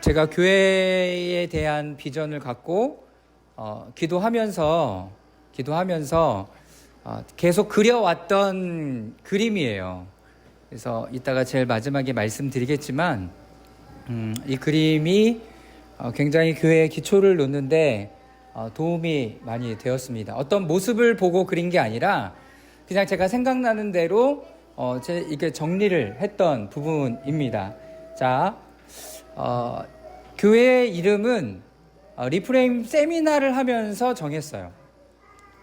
제가 교회에 대한 비전을 갖고 기도하면서 계속 그려왔던 그림이에요. 그래서 이따가 제일 마지막에 말씀드리겠지만 이 그림이 굉장히 교회의 기초를 놓는데 도움이 많이 되었습니다. 어떤 모습을 보고 그린 게 아니라 그냥 제가 생각나는 대로 이렇게 정리를 했던 부분입니다. 자, 교회의 이름은 리프레임 세미나를 하면서 정했어요.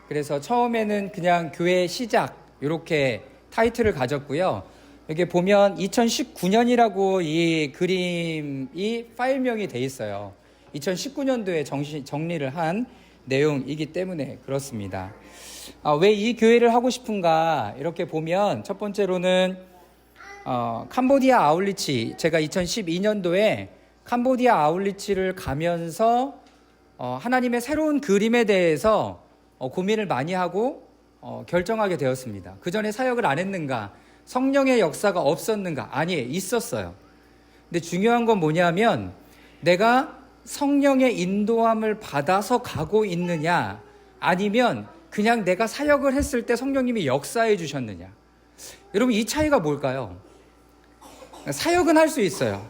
그래서 처음에는 그냥 교회 시작 이렇게 타이틀을 가졌고요. 여기 보면 2019년이라고 이 그림이 파일명이 돼 있어요. 2019년도에 정리를 한 내용이기 때문에 그렇습니다. 왜 이 교회를 하고 싶은가 이렇게 보면 첫 번째로는 캄보디아 아울리치, 제가 2012년도에 캄보디아 아울리치를 가면서 하나님의 새로운 그림에 대해서 고민을 많이 하고 결정하게 되었습니다. 그 전에 사역을 안 했는가? 성령의 역사가 없었는가? 아니, 있었어요. 근데 중요한 건 뭐냐면 내가 성령의 인도함을 받아서 가고 있느냐, 아니면 그냥 내가 사역을 했을 때 성령님이 역사해 주셨느냐. 여러분, 이 차이가 뭘까요? 사역은 할 수 있어요.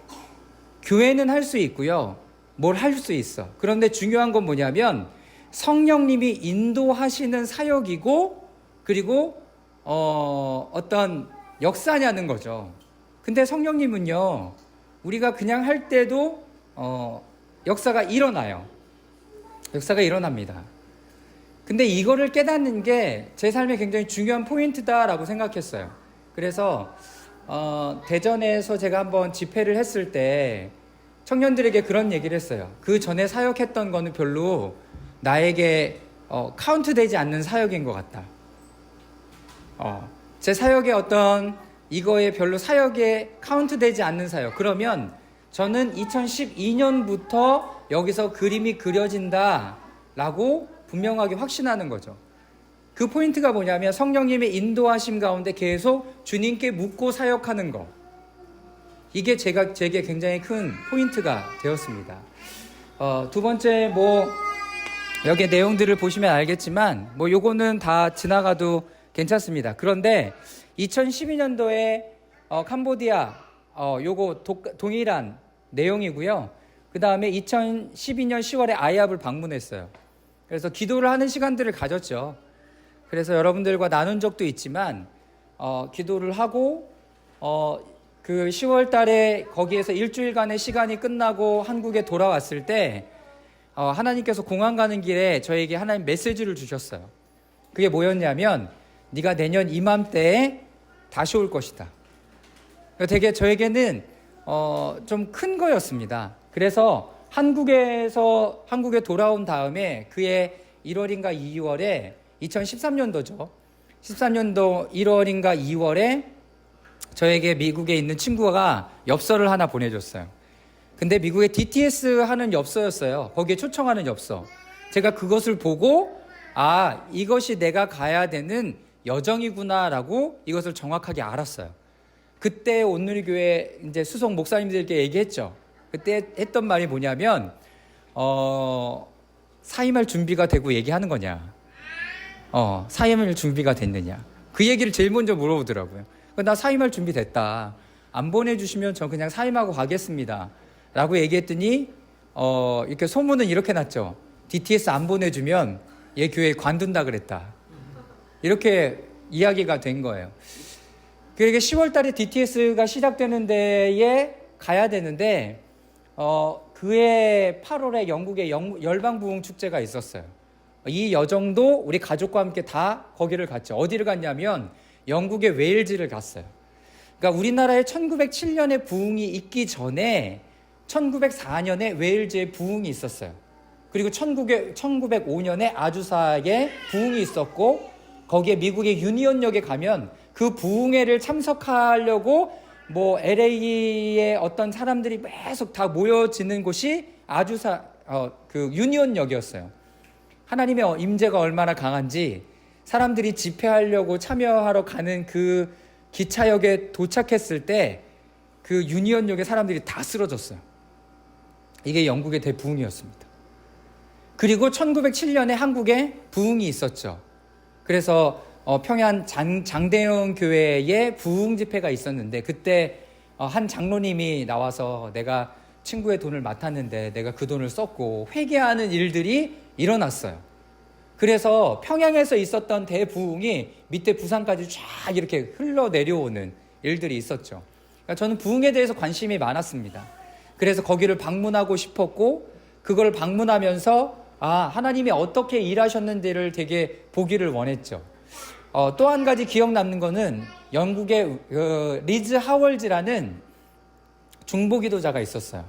교회는 할 수 있고요. 뭘 할 수 있어. 그런데 중요한 건 뭐냐면 성령님이 인도하시는 사역이고, 그리고 어떤 역사냐는 거죠. 근데 성령님은요, 우리가 그냥 할 때도 역사가 일어나요. 역사가 일어납니다. 근데 이거를 깨닫는 게 제 삶에 굉장히 중요한 포인트다라고 생각했어요. 그래서 대전에서 제가 한번 집회를 했을 때 청년들에게 그런 얘기를 했어요. 그 전에 사역했던 거는 별로 나에게 카운트 되지 않는 사역인 것 같다. 제 사역의 어떤 이거에 별로 사역에 카운트 되지 않는 사역. 그러면 저는 2012년부터 여기서 그림이 그려진다라고 분명하게 확신하는 거죠. 그 포인트가 뭐냐면 성령님의 인도하심 가운데 계속 주님께 묻고 사역하는 거. 이게 제게 굉장히 큰 포인트가 되었습니다. 두 번째, 여기 내용들을 보시면 알겠지만 요거는 다 지나가도 괜찮습니다. 그런데 2012년도에 캄보디아 요거 동일한 내용이고요. 그 다음에 2012년 10월에 아이압을 방문했어요. 그래서 기도를 하는 시간들을 가졌죠. 그래서 여러분들과 나눈 적도 있지만 기도를 하고 그 10월 달에 거기에서 일주일간의 시간이 끝나고 한국에 돌아왔을 때 하나님께서 공항 가는 길에 저에게 하나님 메시지를 주셨어요. 그게 뭐였냐면 네가 내년 이맘때에 다시 올 것이다. 되게 저에게는 좀 큰 거였습니다. 그래서 한국에 돌아온 다음에 그해 1월인가 2월에 2013년도죠. 13년도 1월인가 2월에 저에게 미국에 있는 친구가 엽서를 하나 보내줬어요. 근데 미국에 DTS 하는 엽서였어요. 거기에 초청하는 엽서. 제가 그것을 보고 이것이 내가 가야 되는 여정이구나라고 이것을 정확하게 알았어요. 그때 온누리교회 이제 수석 목사님들께 얘기했죠. 그때 했던 말이 뭐냐면 사임할 준비가 되고 얘기하는 거냐, 사임할 준비가 됐느냐, 그 얘기를 제일 먼저 물어보더라고요. 나 사임할 준비 됐다, 안 보내주시면 저 그냥 사임하고 가겠습니다 라고 얘기했더니 이렇게 소문은 이렇게 났죠. DTS 안 보내주면 얘 교회에 관둔다 그랬다, 이렇게 이야기가 된 거예요. 그러니까 10월 달에 DTS가 시작되는 데에 가야 되는데 그해 8월에 영국에 열방부흥 축제가 있었어요. 이 여정도 우리 가족과 함께 다 거기를 갔죠. 어디를 갔냐면 영국의 웨일즈를 갔어요. 그러니까 우리나라에 1907년에 부흥이 있기 전에 1904년에 웨일즈에 부흥이 있었어요. 그리고 1905년에 아주사에 부흥이 있었고, 거기에 미국의 유니온역에 가면 그 부흥회를 참석하려고 LA의 어떤 사람들이 계속 다 모여지는 곳이 아주사 그 유니온역이었어요. 하나님의 임재가 얼마나 강한지 사람들이 집회하려고 참여하러 가는 그 기차역에 도착했을 때 그 유니온역에 사람들이 다 쓰러졌어요. 이게 영국의 대부흥이었습니다. 그리고 1907년에 한국에 부흥이 있었죠. 그래서 평양 장대영 교회에 부흥 집회가 있었는데, 그때 한 장로님이 나와서 내가 친구의 돈을 맡았는데 내가 그 돈을 썼고 회개하는 일들이 일어났어요. 그래서 평양에서 있었던 대부흥이 밑에 부산까지 쫙 이렇게 흘러내려오는 일들이 있었죠. 그러니까 저는 부흥에 대해서 관심이 많았습니다. 그래서 거기를 방문하고 싶었고, 그걸 방문하면서 하나님이 어떻게 일하셨는지를 되게 보기를 원했죠. 또 한 가지 기억 남는 거는 영국의 리즈 하월즈라는 중보기도자가 있었어요.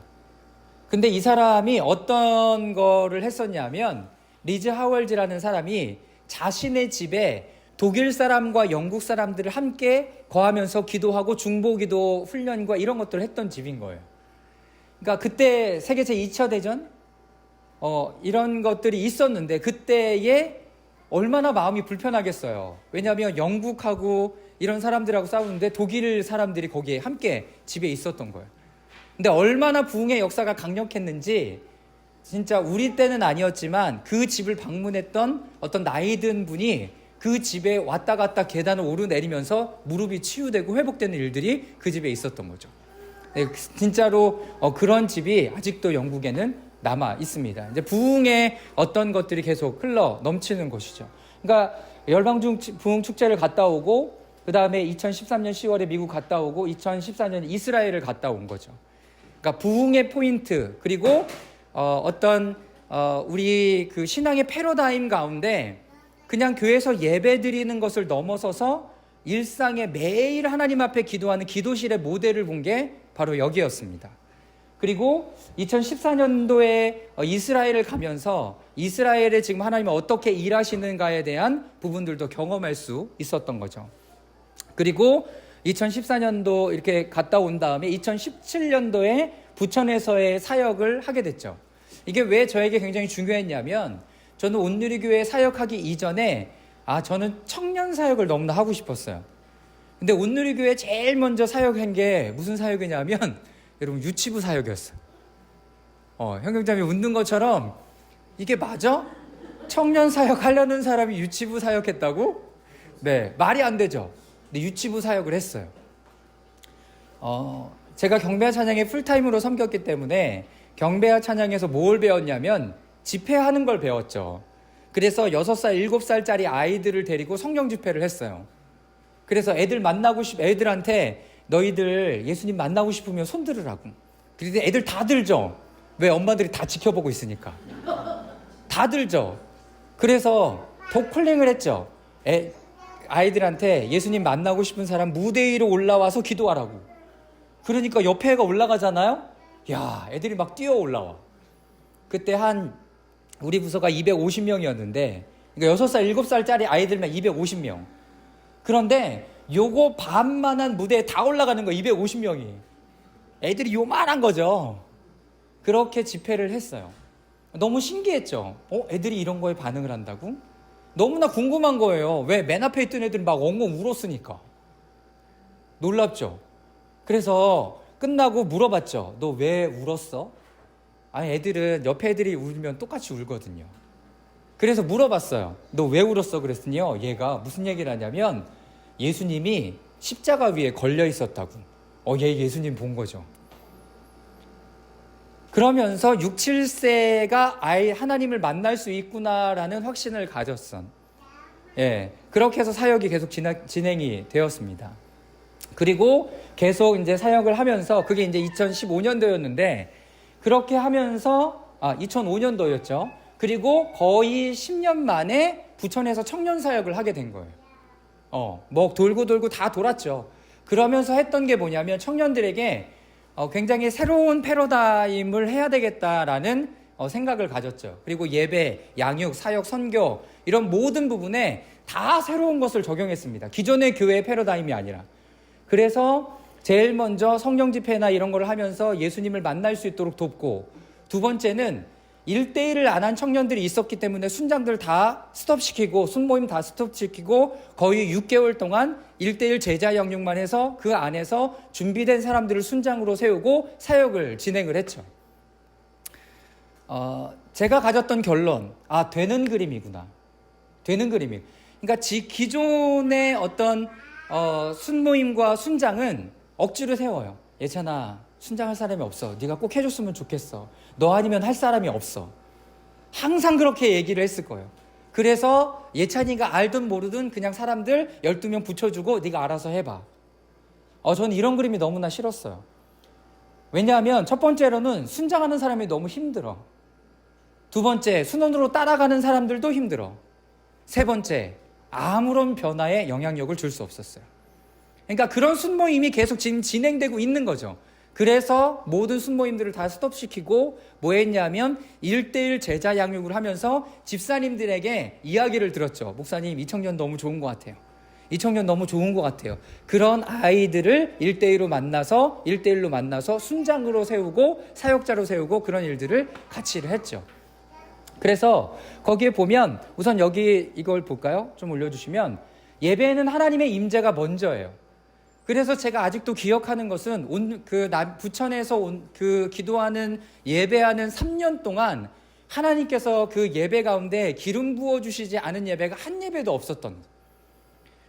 근데 이 사람이 어떤 거를 했었냐면, 리즈 하월즈라는 사람이 자신의 집에 독일 사람과 영국 사람들을 함께 거하면서 기도하고 중보기도 훈련과 이런 것들을 했던 집인 거예요. 그러니까 그때 세계 제2차 대전 이런 것들이 있었는데, 그때에 얼마나 마음이 불편하겠어요. 왜냐하면 영국하고 이런 사람들하고 싸우는데 독일 사람들이 거기에 함께 집에 있었던 거예요. 근데 얼마나 부흥의 역사가 강력했는지, 진짜 우리 때는 아니었지만 그 집을 방문했던 어떤 나이 든 분이 그 집에 왔다 갔다 계단을 오르내리면서 무릎이 치유되고 회복되는 일들이 그 집에 있었던 거죠. 네, 진짜로 그런 집이 아직도 영국에는 남아 있습니다. 이제 부흥의 어떤 것들이 계속 흘러 넘치는 것이죠. 그러니까 열방중 부흥 축제를 갔다 오고, 그 다음에 2013년 10월에 미국 갔다 오고, 2014년 이스라엘을 갔다 온 거죠. 그러니까 부흥의 포인트, 그리고 우리 그 신앙의 패러다임 가운데 그냥 교회에서 예배 드리는 것을 넘어서서 일상에 매일 하나님 앞에 기도하는 기도실의 모델을 본 게 바로 여기였습니다. 그리고 2014년도에 이스라엘을 가면서 이스라엘에 지금 하나님이 어떻게 일하시는가에 대한 부분들도 경험할 수 있었던 거죠. 그리고 2014년도 이렇게 갔다 온 다음에 2017년도에 부천에서의 사역을 하게 됐죠. 이게 왜 저에게 굉장히 중요했냐면, 저는 온누리교회 사역하기 이전에 저는 청년 사역을 너무나 하고 싶었어요. 근데 온누리교회 제일 먼저 사역한 게 무슨 사역이냐면 여러분, 유치부 사역이었어요. 형경자매 웃는 것처럼 이게 맞아? 청년 사역 하려는 사람이 유치부 사역했다고? 네, 말이 안 되죠. 근데 유치부 사역을 했어요. 제가 경배와 찬양에 풀타임으로 섬겼기 때문에 경배와 찬양에서 뭘 배웠냐면 집회하는 걸 배웠죠. 그래서 6살, 7살짜리 아이들을 데리고 성령 집회를 했어요. 그래서 애들한테 너희들 예수님 만나고 싶으면 손 들으라고. 그런데 애들 다 들죠. 왜? 엄마들이 다 지켜보고 있으니까. 다 들죠. 그래서 독콜링을 했죠. 아이들한테 예수님 만나고 싶은 사람 무대 위로 올라와서 기도하라고. 그러니까 옆에 애가 올라가잖아요. 야, 애들이 막 뛰어 올라와. 그때 우리 부서가 250명이었는데, 그러니까 6살, 7살짜리 아이들만 250명. 그런데 요거 반만한 무대에 다 올라가는 거 250명이. 애들이 요만한 거죠. 그렇게 집회를 했어요. 너무 신기했죠. 애들이 이런 거에 반응을 한다고? 너무나 궁금한 거예요. 왜? 맨 앞에 있던 애들이 막 엉엉 울었으니까. 놀랍죠. 그래서 끝나고 물어봤죠. 너 왜 울었어? 아니, 애들은 옆에 애들이 울면 똑같이 울거든요. 그래서 물어봤어요. 너 왜 울었어? 그랬더니요, 얘가 무슨 얘기를 하냐면 예수님이 십자가 위에 걸려 있었다고. 얘 예수님 본 거죠. 그러면서 6, 7세가 아예 하나님을 만날 수 있구나라는 확신을 가졌어. 그렇게 해서 사역이 계속 진행이 되었습니다. 그리고 계속 이제 사역을 하면서, 그게 이제 2015년도였는데, 그렇게 하면서 2005년도였죠. 그리고 거의 10년 만에 부천에서 청년 사역을 하게 된 거예요. 뭐 돌고 다 돌았죠. 그러면서 했던 게 뭐냐면 청년들에게 굉장히 새로운 패러다임을 해야 되겠다라는 생각을 가졌죠. 그리고 예배, 양육, 사역, 선교 이런 모든 부분에 다 새로운 것을 적용했습니다. 기존의 교회의 패러다임이 아니라. 그래서 제일 먼저 성령 집회나 이런 걸 하면서 예수님을 만날 수 있도록 돕고, 두 번째는 1대1을 안 한 청년들이 있었기 때문에 순장들 다 스톱시키고, 순모임 다 스톱시키고 거의 6개월 동안 1대1 제자 영육만 해서 그 안에서 준비된 사람들을 순장으로 세우고 사역을 진행을 했죠. 제가 가졌던 결론, 되는 그림이구나. 되는 그림이. 그러니까 기존의 어떤 순모임과 순장은 억지로 세워요. 예찬아, 순장할 사람이 없어. 네가 꼭 해줬으면 좋겠어. 너 아니면 할 사람이 없어. 항상 그렇게 얘기를 했을 거예요. 그래서 예찬이가 알든 모르든 그냥 사람들 12명 붙여주고 네가 알아서 해봐. 저는 이런 그림이 너무나 싫었어요. 왜냐하면 첫 번째로는 순장하는 사람이 너무 힘들어. 두 번째, 순원으로 따라가는 사람들도 힘들어. 세 번째, 아무런 변화에 영향력을 줄 수 없었어요. 그러니까 그런 순모임이 계속 지금 진행되고 있는 거죠. 그래서 모든 순모임들을 다 스톱시키고 뭐 했냐면 1:1 제자 양육을 하면서 집사님들에게 이야기를 들었죠. 목사님, 이 청년 너무 좋은 것 같아요. 이 청년 너무 좋은 것 같아요. 그런 아이들을 1:1로 만나서 순장으로 세우고 사역자로 세우고 그런 일들을 같이 했죠. 그래서 거기에 보면 우선 여기 이걸 볼까요? 좀 올려주시면 예배는 하나님의 임재가 먼저예요. 그래서 제가 아직도 기억하는 것은 부천에서 기도하는 예배하는 3년 동안 하나님께서 그 예배 가운데 기름 부어주시지 않은 예배가 한 예배도 없었던,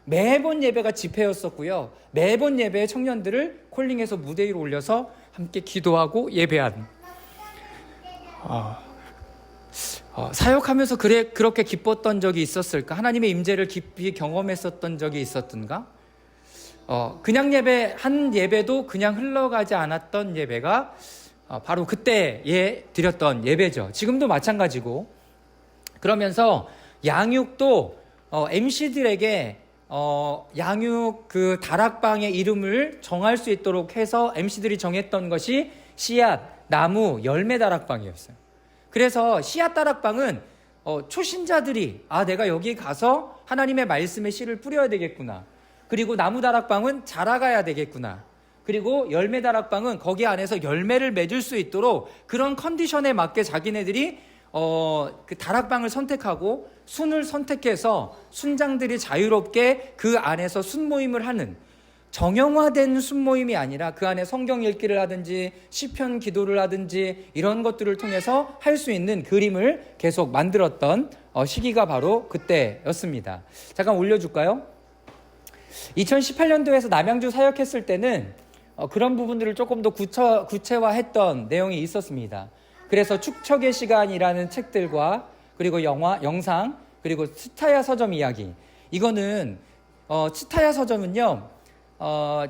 매번 예배가 집회였었고요. 매번 예배의 청년들을 콜링해서 무대 위로 올려서 함께 기도하고 예배한, 사역하면서 그렇게 기뻤던 적이 있었을까? 하나님의 임재를 깊이 경험했었던 적이 있었던가? 그냥 한 예배도 그냥 흘러가지 않았던 예배가 바로 그때에 드렸던 예배죠. 지금도 마찬가지고. 그러면서 양육도 MC들에게 양육 그 다락방의 이름을 정할 수 있도록 해서 MC들이 정했던 것이 씨앗, 나무, 열매 다락방이었어요. 그래서 씨앗 다락방은 초신자들이 내가 여기 가서 하나님의 말씀의 씨를 뿌려야 되겠구나. 그리고 나무 다락방은 자라가야 되겠구나. 그리고 열매 다락방은 거기 안에서 열매를 맺을 수 있도록 그런 컨디션에 맞게 자기네들이 그 다락방을 선택하고 순을 선택해서 순장들이 자유롭게 그 안에서 순모임을 하는, 정형화된 순모임이 아니라 그 안에 성경 읽기를 하든지 시편 기도를 하든지 이런 것들을 통해서 할 수 있는 그림을 계속 만들었던 시기가 바로 그때였습니다. 잠깐 올려줄까요? 2018년도에서 남양주 사역했을 때는 그런 부분들을 조금 더 구체화했던 내용이 있었습니다. 그래서 축척의 시간이라는 책들과 그리고 영상, 그리고 츠타야 서점 이야기. 이거는 츠타야 서점은요,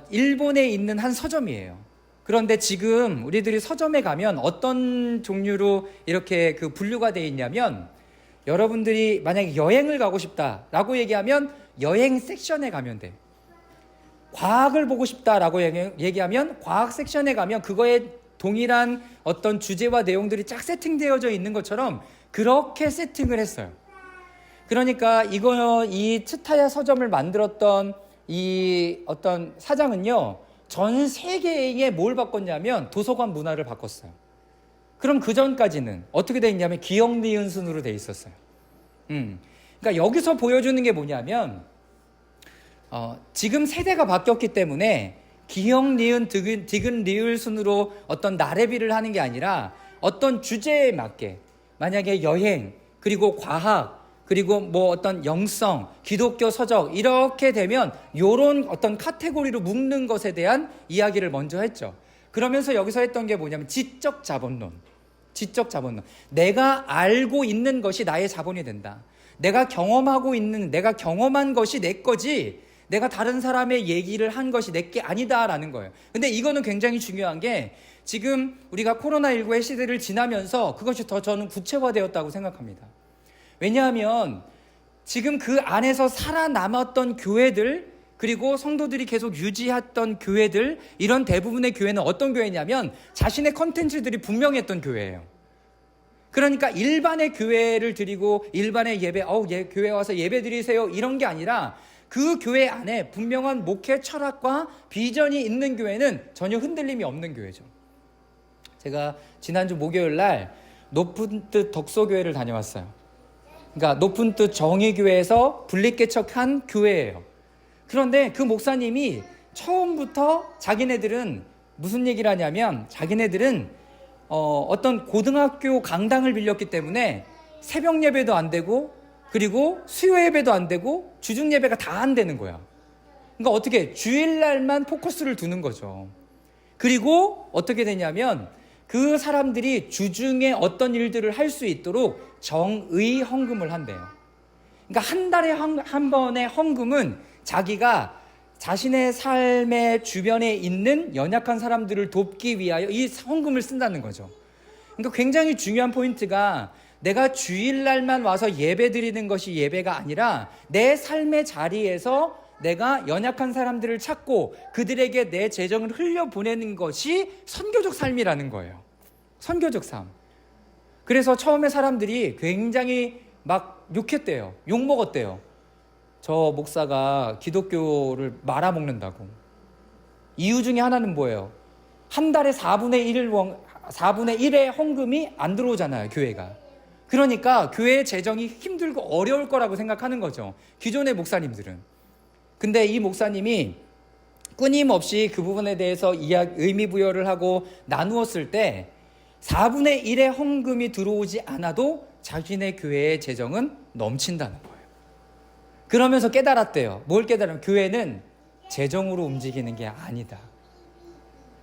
일본에 있는 한 서점이에요. 그런데 지금 우리들이 서점에 가면 어떤 종류로 이렇게 분류가 되어 있냐면, 여러분들이 만약에 여행을 가고 싶다라고 얘기하면 여행 섹션에 가면 돼. 과학을 보고 싶다라고 얘기하면 과학 섹션에 가면 그거에 동일한 어떤 주제와 내용들이 쫙 세팅되어져 있는 것처럼 그렇게 세팅을 했어요. 그러니까 이 츠타야 서점을 만들었던 이 어떤 사장은요, 전 세계에 뭘 바꿨냐면 도서관 문화를 바꿨어요. 그럼 그 전까지는 어떻게 돼 있냐면 기역 니은 순으로 돼 있었어요. 그러니까 여기서 보여주는 게 뭐냐면 지금 세대가 바뀌었기 때문에 기역 니은 디귿 리을 순으로 어떤 나래비를 하는 게 아니라 어떤 주제에 맞게, 만약에 여행, 그리고 과학, 그리고 뭐 어떤 영성, 기독교 서적 이렇게 되면 요런 어떤 카테고리로 묶는 것에 대한 이야기를 먼저 했죠. 그러면서 여기서 했던 게 뭐냐면 지적 자본론. 내가 알고 있는 것이 나의 자본이 된다. 내가 경험한 것이 내 거지, 내가 다른 사람의 얘기를 한 것이 내 게 아니다라는 거예요. 근데 이거는 굉장히 중요한 게, 지금 우리가 코로나19의 시대를 지나면서 그것이 더 저는 구체화되었다고 생각합니다. 왜냐하면 지금 그 안에서 살아남았던 교회들, 그리고 성도들이 계속 유지했던 교회들, 이런 대부분의 교회는 어떤 교회냐면 자신의 컨텐츠들이 분명했던 교회예요. 그러니까 일반의 교회를 드리고 일반의 예배, 교회 와서 예배 드리세요 이런 게 아니라 그 교회 안에 분명한 목회 철학과 비전이 있는 교회는 전혀 흔들림이 없는 교회죠. 제가 지난주 목요일 날 높은 뜻 덕소교회를 다녀왔어요. 그러니까 높은 뜻 정의교회에서 분립개척한 교회예요. 그런데 그 목사님이 처음부터 자기네들은 무슨 얘기를 하냐면, 자기네들은 어떤 고등학교 강당을 빌렸기 때문에 새벽 예배도 안 되고 그리고 수요 예배도 안 되고 주중 예배가 다 안 되는 거야. 그러니까 어떻게 주일날만 포커스를 두는 거죠. 그리고 어떻게 되냐면 그 사람들이 주중에 어떤 일들을 할 수 있도록 정의 헌금을 한대요. 그러니까 한 달에 한 번의 헌금은 자기가 자신의 삶의 주변에 있는 연약한 사람들을 돕기 위하여 이 헌금을 쓴다는 거죠. 그러니까 굉장히 중요한 포인트가 내가 주일날만 와서 예배 드리는 것이 예배가 아니라 내 삶의 자리에서 내가 연약한 사람들을 찾고 그들에게 내 재정을 흘려보내는 것이 선교적 삶이라는 거예요. 선교적 삶. 그래서 처음에 사람들이 굉장히 막 욕했대요. 욕먹었대요. 저 목사가 기독교를 말아먹는다고. 이유 중에 하나는 뭐예요? 한 달에 4분의 1의 헌금이 안 들어오잖아요, 교회가. 그러니까 교회의 재정이 힘들고 어려울 거라고 생각하는 거죠, 기존의 목사님들은. 근데 이 목사님이 끊임없이 그 부분에 대해서 의미 부여를 하고 나누었을 때 4분의 1의 헌금이 들어오지 않아도 자신의 교회의 재정은 넘친다는 거예요. 그러면서 깨달았대요. 뭘 깨달으면 교회는 재정으로 움직이는 게 아니다.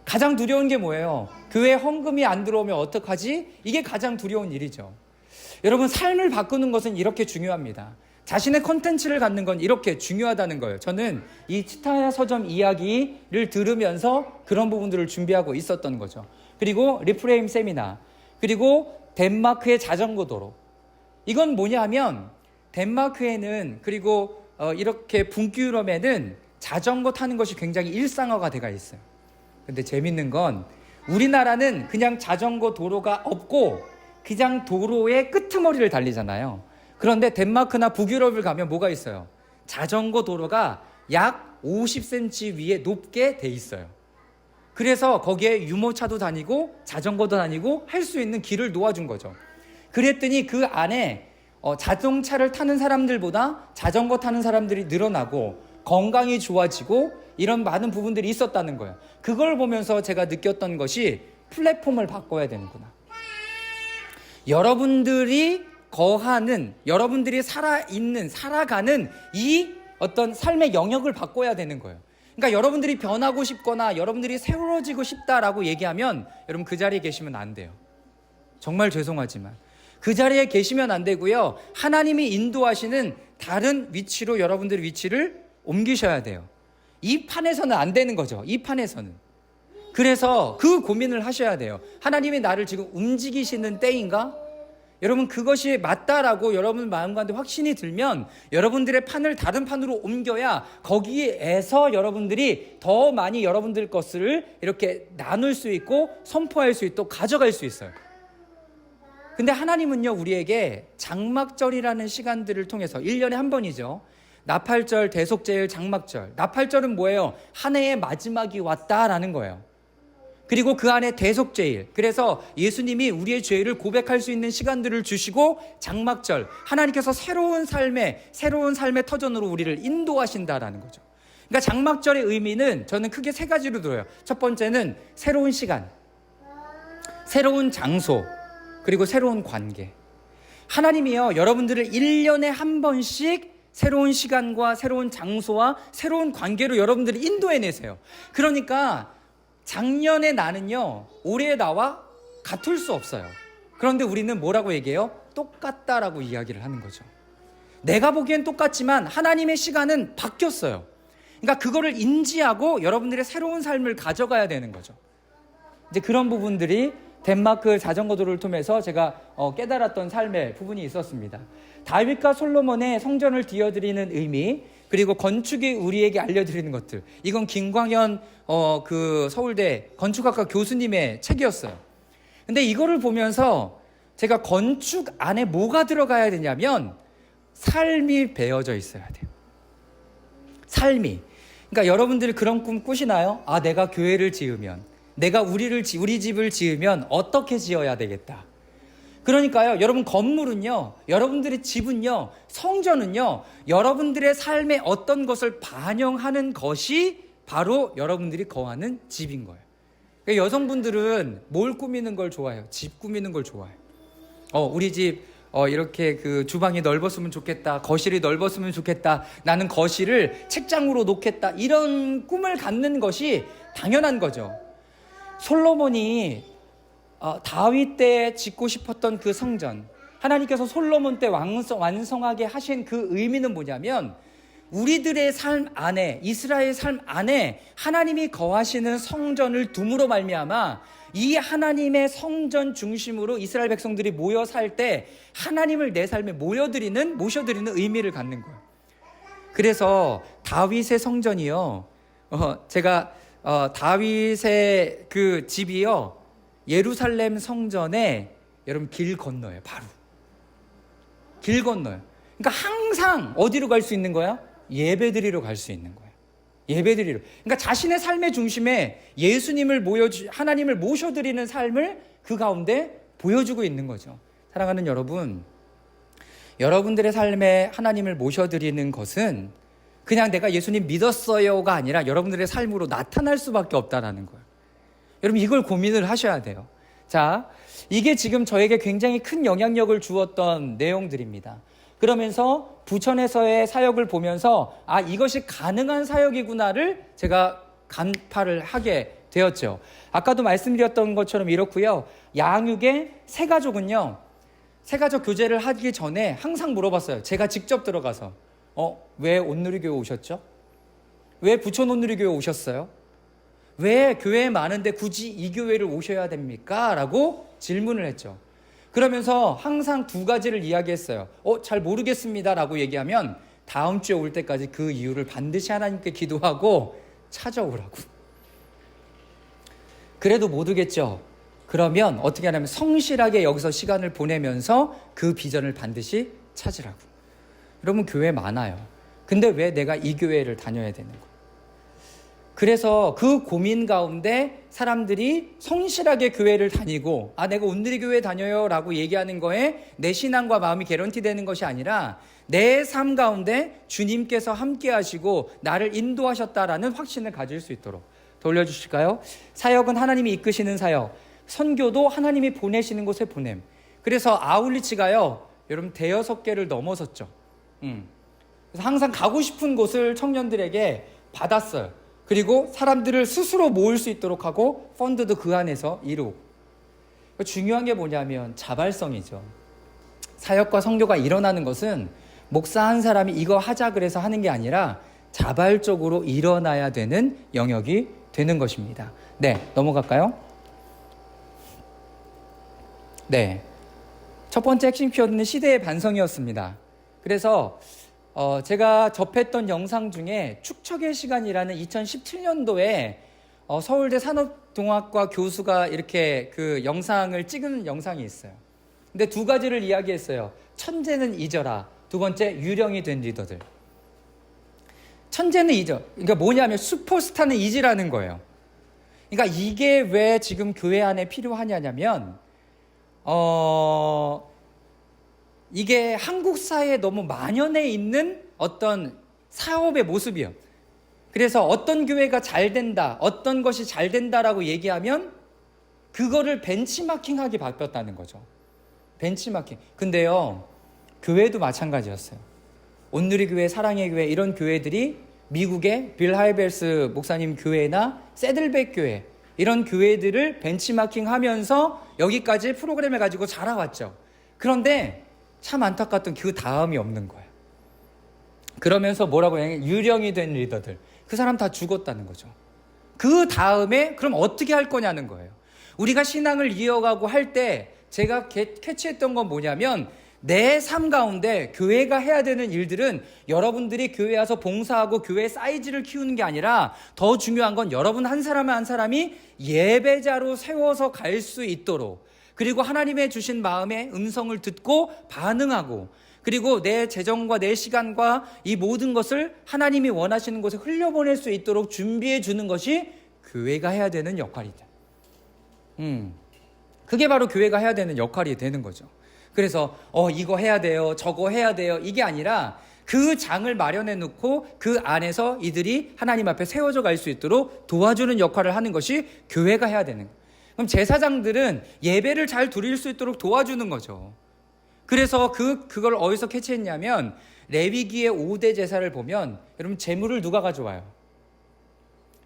가장 두려운 게 뭐예요? 교회 헌금이 안 들어오면 어떡하지? 이게 가장 두려운 일이죠. 여러분, 삶을 바꾸는 것은 이렇게 중요합니다. 자신의 콘텐츠를 갖는 건 이렇게 중요하다는 거예요. 저는 이 치타야 서점 이야기를 들으면서 그런 부분들을 준비하고 있었던 거죠. 그리고 리프레임 세미나, 그리고 덴마크의 자전거 도로. 이건 뭐냐 하면 덴마크에는 그리고 이렇게 북유럽에는 자전거 타는 것이 굉장히 일상화가 돼가 있어요. 근데 재밌는 건 우리나라는 그냥 자전거 도로가 없고 그냥 도로의 끄트머리를 달리잖아요. 그런데 덴마크나 북유럽을 가면 뭐가 있어요? 자전거 도로가 약 50cm 위에 높게 돼 있어요. 그래서 거기에 유모차도 다니고 자전거도 다니고 할 수 있는 길을 놓아준 거죠. 그랬더니 그 안에 자동차를 타는 사람들보다 자전거 타는 사람들이 늘어나고 건강이 좋아지고 이런 많은 부분들이 있었다는 거예요. 그걸 보면서 제가 느꼈던 것이 플랫폼을 바꿔야 되는구나. 여러분들이 거하는, 여러분들이 살아가는 이 어떤 삶의 영역을 바꿔야 되는 거예요. 그러니까 여러분들이 변하고 싶거나 여러분들이 새로워지고 싶다라고 얘기하면 여러분 그 자리에 계시면 안 돼요. 정말 죄송하지만 그 자리에 계시면 안 되고요. 하나님이 인도하시는 다른 위치로 여러분들의 위치를 옮기셔야 돼요. 이 판에서는 안 되는 거죠. 이 판에서는. 그래서 그 고민을 하셔야 돼요. 하나님이 나를 지금 움직이시는 때인가? 여러분, 그것이 맞다라고 여러분 마음 가운데 확신이 들면 여러분들의 판을 다른 판으로 옮겨야 거기에서 여러분들이 더 많이 여러분들 것을 이렇게 나눌 수 있고 선포할 수 있고 가져갈 수 있어요. 근데 하나님은요, 우리에게 장막절이라는 시간들을 통해서 1년에 한 번이죠. 나팔절, 대속제일, 장막절. 나팔절은 뭐예요? 한 해의 마지막이 왔다라는 거예요. 그리고 그 안에 대속제일, 그래서 예수님이 우리의 죄를 고백할 수 있는 시간들을 주시고, 장막절, 하나님께서 새로운 삶의 터전으로 우리를 인도하신다라는 거죠. 그러니까 장막절의 의미는 저는 크게 세 가지로 들어요. 첫 번째는 새로운 시간, 새로운 장소, 그리고 새로운 관계. 하나님이요, 여러분들을 1년에 한 번씩 새로운 시간과 새로운 장소와 새로운 관계로 여러분들을 인도해내세요. 그러니까 작년에 나는요, 올해 나와 같을 수 없어요. 그런데 우리는 뭐라고 얘기해요? 똑같다라고 이야기를 하는 거죠. 내가 보기엔 똑같지만 하나님의 시간은 바뀌었어요. 그러니까 그거를 인지하고 여러분들의 새로운 삶을 가져가야 되는 거죠. 이제 그런 부분들이 덴마크 자전거 도로를 통해서 제가 깨달았던 삶의 부분이 있었습니다. 다윗과 솔로몬의 성전을 뒤어드리는 의미, 그리고 건축이 우리에게 알려드리는 것들. 이건 김광현 그 서울대 건축학과 교수님의 책이었어요. 근데 이거를 보면서 제가 건축 안에 뭐가 들어가야 되냐면 삶이 배어져 있어야 돼요. 삶이. 그러니까 여러분들이 그런 꿈 꾸시나요? 아, 내가 교회를 지으면, 내가 우리 집을 지으면 어떻게 지어야 되겠다. 그러니까요, 여러분 건물은요, 여러분들의 집은요, 성전은요, 여러분들의 삶의 어떤 것을 반영하는 것이 바로 여러분들이 거하는 집인 거예요. 그러니까 여성분들은 뭘 꾸미는 걸 좋아해요? 집 꾸미는 걸 좋아해요. 우리 집 이렇게 그 주방이 넓었으면 좋겠다, 거실이 넓었으면 좋겠다, 나는 거실을 책장으로 놓겠다, 이런 꿈을 갖는 것이 당연한 거죠. 솔로몬이 다윗 때 짓고 싶었던 그 성전, 하나님께서 솔로몬 때 완성하게 하신 그 의미는 뭐냐면, 우리들의 삶 안에, 이스라엘 삶 안에 하나님이 거하시는 성전을 둠으로 말미암아 이 하나님의 성전 중심으로 이스라엘 백성들이 모여 살 때 하나님을 내 삶에 모셔드리는 의미를 갖는 거예요. 그래서 다윗의 성전이요, 제가 다윗의 그 집이요, 예루살렘 성전에 여러분 길 건너요. 바로 길 건너요. 그러니까 항상 어디로 갈 수 있는 거야? 예배드리러 갈 수 있는 거예요. 예배드리러. 그러니까 자신의 삶의 중심에 예수님을 하나님을 모셔드리는 삶을 그 가운데 보여주고 있는 거죠. 사랑하는 여러분, 여러분들의 삶에 하나님을 모셔드리는 것은 그냥 내가 예수님 믿었어요가 아니라 여러분들의 삶으로 나타날 수밖에 없다는 거예요. 여러분, 이걸 고민을 하셔야 돼요. 자, 이게 지금 저에게 굉장히 큰 영향력을 주었던 내용들입니다. 그러면서 부천에서의 사역을 보면서 이것이 가능한 사역이구나를 제가 간파를 하게 되었죠. 아까도 말씀드렸던 것처럼 이렇고요. 양육의 새가족은요, 새가족 교제를 하기 전에 항상 물어봤어요. 제가 직접 들어가서 왜 온누리교회 오셨죠? 왜 부천 온누리교회 오셨어요? 왜 교회 많은데 굳이 이 교회를 오셔야 됩니까? 라고 질문을 했죠. 그러면서 항상 두 가지를 이야기했어요. 잘 모르겠습니다 라고 얘기하면 다음 주에 올 때까지 그 이유를 반드시 하나님께 기도하고 찾아오라고. 그래도 모르겠죠. 그러면 어떻게 하냐면 성실하게 여기서 시간을 보내면서 그 비전을 반드시 찾으라고. 여러분, 교회 많아요. 근데 왜 내가 이 교회를 다녀야 되는 거예요? 그래서 그 고민 가운데 사람들이 성실하게 교회를 다니고 내가 온누리 교회 다녀요 라고 얘기하는 거에 내 신앙과 마음이 개런티 되는 것이 아니라 내 삶 가운데 주님께서 함께 하시고 나를 인도하셨다라는 확신을 가질 수 있도록 돌려주실까요? 사역은 하나님이 이끄시는 사역, 선교도 하나님이 보내시는 곳에 보냄. 그래서 아울리치가요, 여러분 6개를 넘어섰죠. 그래서 항상 가고 싶은 곳을 청년들에게 받았어요. 그리고 사람들을 스스로 모을 수 있도록 하고 펀드도 그 안에서 이루고. 중요한 게 뭐냐면 자발성이죠. 사역과 선교가 일어나는 것은 목사 한 사람이 이거 하자 그래서 하는 게 아니라 자발적으로 일어나야 되는 영역이 되는 것입니다. 네, 넘어갈까요? 네, 첫 번째 핵심 키워드는 시대의 반성이었습니다. 그래서 제가 접했던 영상 중에 축척의 시간이라는 2017년도에 서울대 산업동학과 교수가 이렇게 그 영상을 찍은 영상이 있어요. 근데 두 가지를 이야기했어요. 천재는 잊어라. 두 번째, 유령이 된 리더들. 천재는 잊어. 그러니까 뭐냐면 슈퍼스타는 잊으라는 거예요. 그러니까 이게 왜 지금 교회 안에 필요하냐면 이게 한국 사회에 너무 만연해 있는 어떤 사업의 모습이에요. 그래서 어떤 교회가 잘 된다, 어떤 것이 잘 된다라고 얘기하면 그거를 벤치마킹하기 바빴다는 거죠. 벤치마킹. 근데요, 교회도 마찬가지였어요. 온누리교회, 사랑의 교회, 이런 교회들이 미국의 빌 하이벨스 목사님 교회나 새들백 교회, 이런 교회들을 벤치마킹하면서 여기까지 프로그램을 가지고 자라왔죠. 그런데 참 안타깝던 그 다음이 없는 거예요. 그러면서 뭐라고 해요? 유령이 된 리더들. 그 사람 다 죽었다는 거죠. 그 다음에 그럼 어떻게 할 거냐는 거예요. 우리가 신앙을 이어가고 할 때 제가 캐치했던 건 뭐냐면 내 삶 가운데 교회가 해야 되는 일들은 여러분들이 교회 와서 봉사하고 교회 사이즈를 키우는 게 아니라 더 중요한 건 여러분 한 사람 한 사람이 예배자로 세워서 갈 수 있도록, 그리고 하나님의 주신 마음의 음성을 듣고 반응하고, 그리고 내 재정과 내 시간과 이 모든 것을 하나님이 원하시는 곳에 흘려보낼 수 있도록 준비해 주는 것이 교회가 해야 되는 역할이다. 그게 바로 교회가 해야 되는 역할이 되는 거죠. 그래서 이거 해야 돼요, 저거 해야 돼요, 이게 아니라 그 장을 마련해 놓고 그 안에서 이들이 하나님 앞에 세워져 갈 수 있도록 도와주는 역할을 하는 것이 교회가 해야 되는 거예요. 그럼 제사장들은 예배를 잘 드릴 수 있도록 도와주는 거죠. 그래서 그걸 어디서 캐치했냐면 레위기의 5대 제사를 보면 여러분 제물을 누가 가져와요?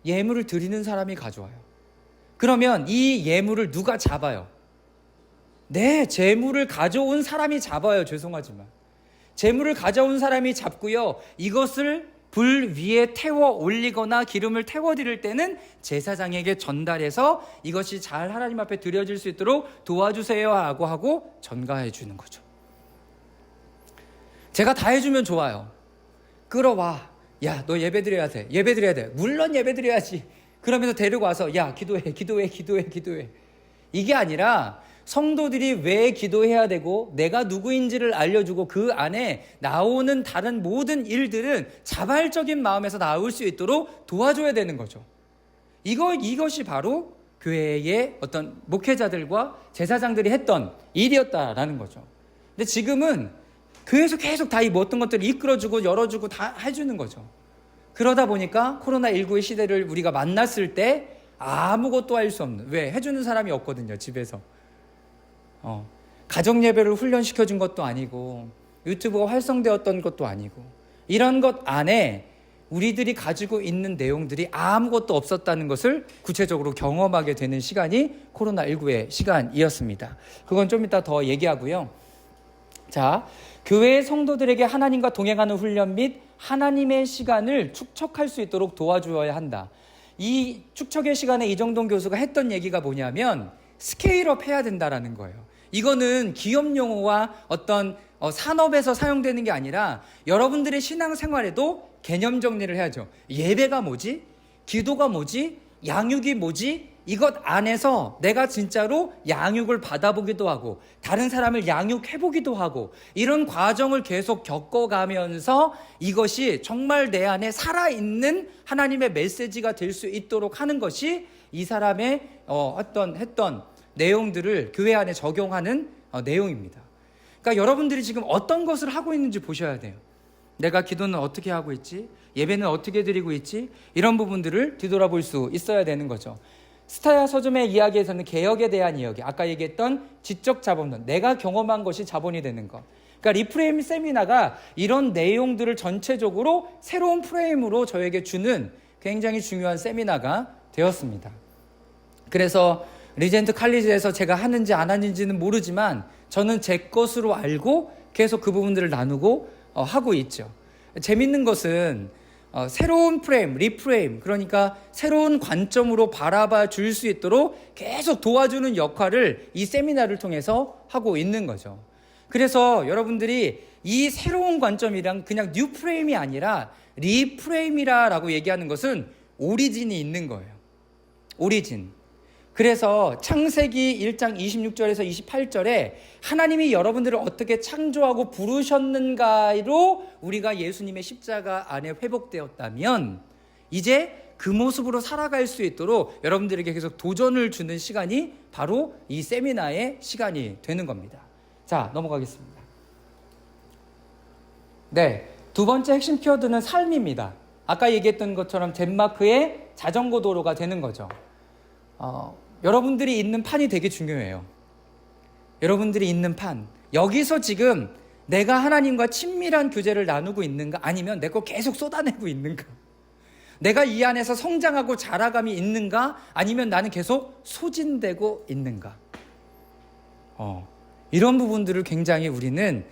예물을 드리는 사람이 가져와요. 그러면 이 예물을 누가 잡아요? 네, 제물을 가져온 사람이 잡아요. 죄송하지만 제물을 가져온 사람이 잡고요, 이것을 불 위에 태워 올리거나 기름을 태워 드릴 때는 제사장에게 전달해서 이것이 잘 하나님 앞에 드려질 수 있도록 도와주세요 하고 전가해 주는 거죠. 제가 다 해주면 좋아요. 끌어와. 야, 너 예배 드려야 돼. 예배 드려야 돼. 물론 예배 드려야지. 그러면서 데리고 와서 야, 기도해. 이게 아니라 성도들이 왜 기도해야 되고 내가 누구인지를 알려주고 그 안에 나오는 다른 모든 일들은 자발적인 마음에서 나올 수 있도록 도와줘야 되는 거죠. 이것이 바로 교회의 어떤 목회자들과 제사장들이 했던 일이었다라는 거죠. 근데 지금은 교회에서 계속 다 이 어떤 것들을 이끌어주고 열어주고 다 해주는 거죠. 그러다 보니까 코로나19의 시대를 우리가 만났을 때 아무것도 할 수 없는, 왜? 해주는 사람이 없거든요, 집에서. 가정 예배를 훈련시켜준 것도 아니고 유튜브가 활성되었던 것도 아니고 이런 것 안에 우리들이 가지고 있는 내용들이 아무것도 없었다는 것을 구체적으로 경험하게 되는 시간이 코로나19의 시간이었습니다. 그건 좀 이따 더 얘기하고요. 자, 교회의 성도들에게 하나님과 동행하는 훈련 및 하나님의 시간을 축적할 수 있도록 도와주어야 한다. 이 축적의 시간에 이정동 교수가 했던 얘기가 뭐냐면 스케일업 해야 된다라는 거예요. 이거는 기업 용어와 어떤 산업에서 사용되는 게 아니라 여러분들의 신앙생활에도 개념 정리를 해야죠. 예배가 뭐지? 기도가 뭐지? 양육이 뭐지? 이것 안에서 내가 진짜로 양육을 받아보기도 하고 다른 사람을 양육해보기도 하고 이런 과정을 계속 겪어가면서 이것이 정말 내 안에 살아있는 하나님의 메시지가 될 수 있도록 하는 것이 이 사람의 했던 내용들을 교회 안에 적용하는 내용입니다. 그러니까 여러분들이 지금 어떤 것을 하고 있는지 보셔야 돼요. 내가 기도는 어떻게 하고 있지? 예배는 어떻게 드리고 있지? 이런 부분들을 뒤돌아볼 수 있어야 되는 거죠. 스타야 서점의 이야기에서는 개혁에 대한 이야기, 아까 얘기했던 지적 자본론, 내가 경험한 것이 자본이 되는 것. 그러니까 리프레임 세미나가 이런 내용들을 전체적으로 새로운 프레임으로 저에게 주는 굉장히 중요한 세미나가 되었습니다. 그래서 리젠트 칼리지에서 제가 하는지 안 하는지는 모르지만 저는 제 것으로 알고 계속 그 부분들을 나누고 하고 있죠. 재밌는 것은 새로운 프레임, 리프레임, 그러니까 새로운 관점으로 바라봐 줄 수 있도록 계속 도와주는 역할을 이 세미나를 통해서 하고 있는 거죠. 그래서 여러분들이 이 새로운 관점이랑 그냥 뉴 프레임이 아니라 리프레임이라고 얘기하는 것은 오리진이 있는 거예요. 오리진. 그래서 창세기 1장 26절에서 28절에 하나님이 여러분들을 어떻게 창조하고 부르셨는가로 우리가 예수님의 십자가 안에 회복되었다면 이제 그 모습으로 살아갈 수 있도록 여러분들에게 계속 도전을 주는 시간이 바로 이 세미나의 시간이 되는 겁니다. 자, 넘어가겠습니다. 네, 두 번째 핵심 키워드는 삶입니다. 아까 얘기했던 것처럼 덴마크의 자전거 도로가 되는 거죠. 여러분들이 있는 판이 되게 중요해요. 여러분들이 있는 판. 여기서 지금 내가 하나님과 친밀한 교제를 나누고 있는가? 아니면 내 거 계속 쏟아내고 있는가? 내가 이 안에서 성장하고 자라감이 있는가? 아니면 나는 계속 소진되고 있는가? 이런 부분들을 굉장히 우리는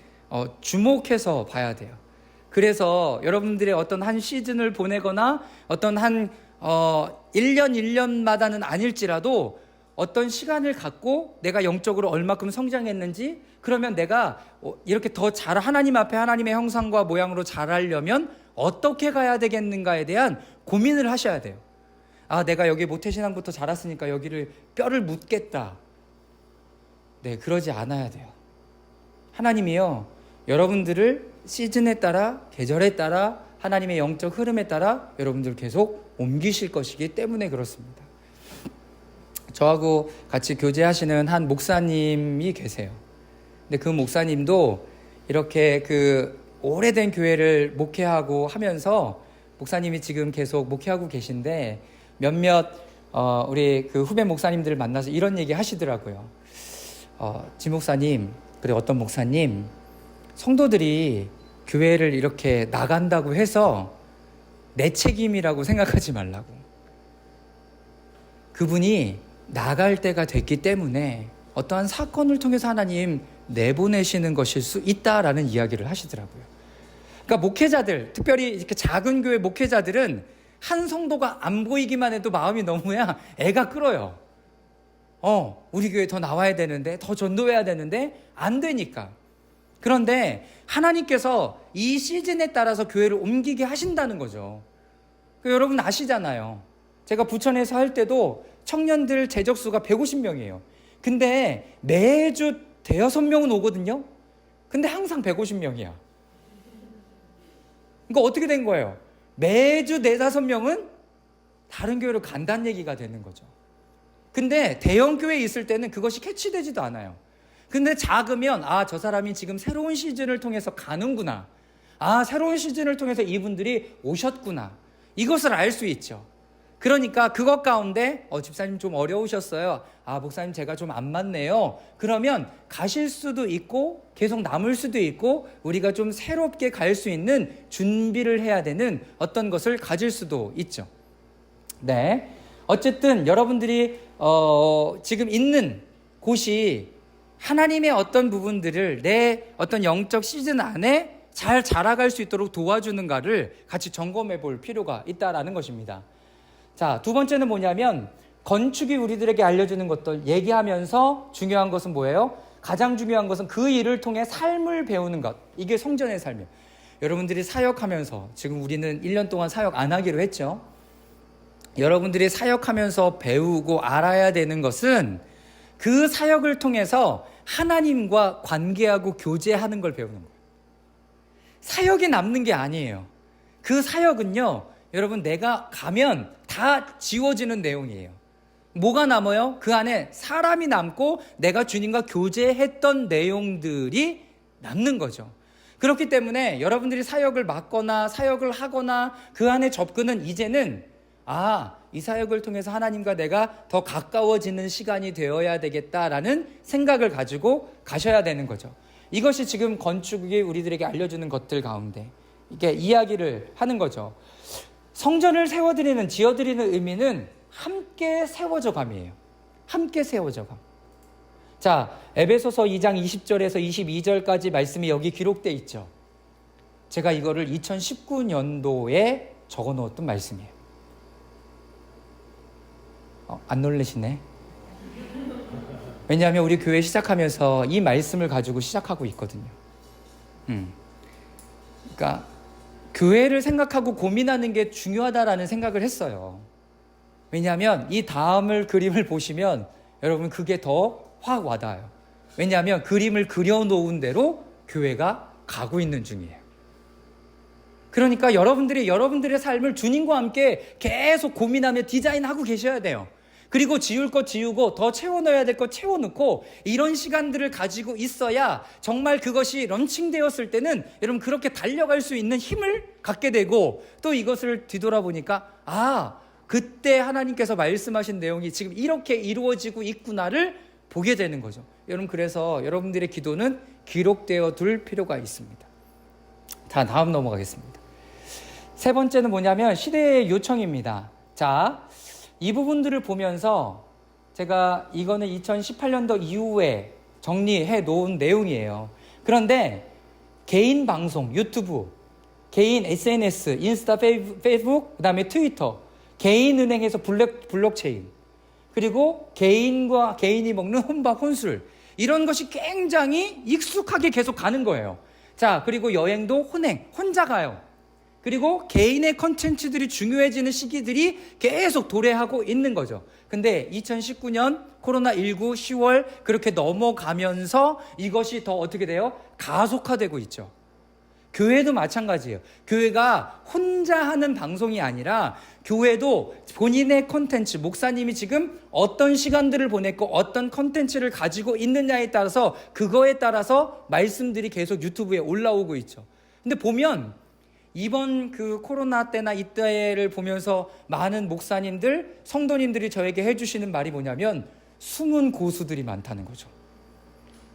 주목해서 봐야 돼요. 그래서 여러분들의 어떤 한 시즌을 보내거나 어떤 한 1년 1년마다는 아닐지라도 어떤 시간을 갖고 내가 영적으로 얼마큼 성장했는지, 그러면 내가 이렇게 더 잘 하나님 앞에 하나님의 형상과 모양으로 자라려면 어떻게 가야 되겠는가에 대한 고민을 하셔야 돼요. 아, 내가 여기 모태신앙부터 자랐으니까 여기를 뼈를 묻겠다. 네, 그러지 않아야 돼요. 하나님이요, 여러분들을 시즌에 따라, 계절에 따라, 하나님의 영적 흐름에 따라 여러분들 계속 옮기실 것이기 때문에 그렇습니다. 저하고 같이 교제하시는 한 목사님이 계세요. 근데 그 목사님도 이렇게 오래된 교회를 목회하고 하면서 목사님이 지금 계속 목회하고 계신데 몇몇 우리 그 후배 목사님들을 만나서 이런 얘기 하시더라고요. 지 목사님, 그리고 어떤 목사님, 성도들이 교회를 이렇게 나간다고 해서 내 책임이라고 생각하지 말라고. 그분이 나갈 때가 됐기 때문에 어떠한 사건을 통해서 하나님 내보내시는 것일 수 있다라는 이야기를 하시더라고요. 그러니까 목회자들, 특별히 이렇게 작은 교회 목회자들은 한 성도가 안 보이기만 해도 마음이 너무야 애가 끓어요. 우리 교회 더 나와야 되는데, 더 전도해야 되는데 안 되니까. 그런데 하나님께서 이 시즌에 따라서 교회를 옮기게 하신다는 거죠. 여러분 아시잖아요. 제가 부천에서 할 때도 청년들 재적수가 150명이에요. 근데 매주 대여섯 명은 오거든요. 근데 항상 150명이야. 그러니까 어떻게 된 거예요? 매주 4-5명은 다른 교회로 간다는 얘기가 되는 거죠. 근데 대형 교회에 있을 때는 그것이 캐치되지도 않아요. 근데 작으면 저 사람이 지금 새로운 시즌을 통해서 가는구나. 새로운 시즌을 통해서 이분들이 오셨구나. 이것을 알 수 있죠. 그러니까 그것 가운데 집사님 좀 어려우셨어요. 목사님 제가 좀 안 맞네요. 그러면 가실 수도 있고 계속 남을 수도 있고 우리가 좀 새롭게 갈 수 있는 준비를 해야 되는 어떤 것을 가질 수도 있죠. 네. 어쨌든 여러분들이 지금 있는 곳이 하나님의 어떤 부분들을 내 어떤 영적 시즌 안에 잘 자라갈 수 있도록 도와주는가를 같이 점검해 볼 필요가 있다라는 것입니다. 자, 두 번째는 뭐냐면 건축이 우리들에게 알려주는 것들 얘기하면서 중요한 것은 뭐예요? 가장 중요한 것은 그 일을 통해 삶을 배우는 것. 이게 성전의 삶이에요. 여러분들이 사역하면서 지금 우리는 1년 동안 사역 안 하기로 했죠. 여러분들이 사역하면서 배우고 알아야 되는 것은 그 사역을 통해서 하나님과 관계하고 교제하는 걸 배우는 거예요. 사역이 남는 게 아니에요. 그 사역은요, 여러분 내가 가면 다 지워지는 내용이에요. 뭐가 남아요? 그 안에 사람이 남고 내가 주님과 교제했던 내용들이 남는 거죠. 그렇기 때문에 여러분들이 사역을 맡거나 사역을 하거나 그 안에 접근은 이제는 이 사역을 통해서 하나님과 내가 더 가까워지는 시간이 되어야 되겠다라는 생각을 가지고 가셔야 되는 거죠. 이것이 지금 건축이 우리들에게 알려주는 것들 가운데 이게 이야기를 하는 거죠. 성전을 세워드리는, 지어드리는 의미는 함께 세워져 감이에요. 함께 세워져 감. 자, 에베소서 2장 20절에서 22절까지 말씀이 여기 기록되어 있죠. 제가 이거를 2019년도에 적어 놓았던 말씀이에요. 안 놀라시네. 왜냐하면 우리 교회 시작하면서 이 말씀을 가지고 시작하고 있거든요. 그러니까 교회를 생각하고 고민하는 게 중요하다라는 생각을 했어요. 왜냐하면 이 다음을 그림을 보시면 여러분 그게 더 확 와닿아요. 왜냐하면 그림을 그려놓은 대로 교회가 가고 있는 중이에요. 그러니까 여러분들의 삶을 주님과 함께 계속 고민하며 디자인하고 계셔야 돼요. 그리고 지울 것 지우고 더 채워넣어야 될 것 채워넣고 이런 시간들을 가지고 있어야 정말 그것이 런칭되었을 때는 여러분 그렇게 달려갈 수 있는 힘을 갖게 되고 또 이것을 뒤돌아보니까 그때 하나님께서 말씀하신 내용이 지금 이렇게 이루어지고 있구나를 보게 되는 거죠. 여러분 그래서 여러분들의 기도는 기록되어 둘 필요가 있습니다. 자, 다음 넘어가겠습니다. 세 번째는 뭐냐면 시대의 요청입니다. 자, 이 부분들을 보면서 제가 이거는 2018년도 이후에 정리해 놓은 내용이에요. 그런데 개인 방송, 유튜브, 개인 SNS, 인스타, 페이스북, 그 다음에 트위터, 개인 은행에서 블록체인, 그리고 개인과 개인이 먹는 혼밥, 혼술, 이런 것이 굉장히 익숙하게 계속 가는 거예요. 자, 그리고 여행도 혼자 가요. 그리고 개인의 컨텐츠들이 중요해지는 시기들이 계속 도래하고 있는 거죠. 근데 2019년 코로나19 10월 그렇게 넘어가면서 이것이 더 어떻게 돼요? 가속화되고 있죠. 교회도 마찬가지예요. 교회가 혼자 하는 방송이 아니라 교회도 본인의 컨텐츠, 목사님이 지금 어떤 시간들을 보냈고 어떤 컨텐츠를 가지고 있느냐에 따라서 그거에 따라서 말씀들이 계속 유튜브에 올라오고 있죠. 근데 보면 이번 그 코로나 때나 이때를 보면서 많은 목사님들, 성도님들이 저에게 해주시는 말이 뭐냐면 숨은 고수들이 많다는 거죠.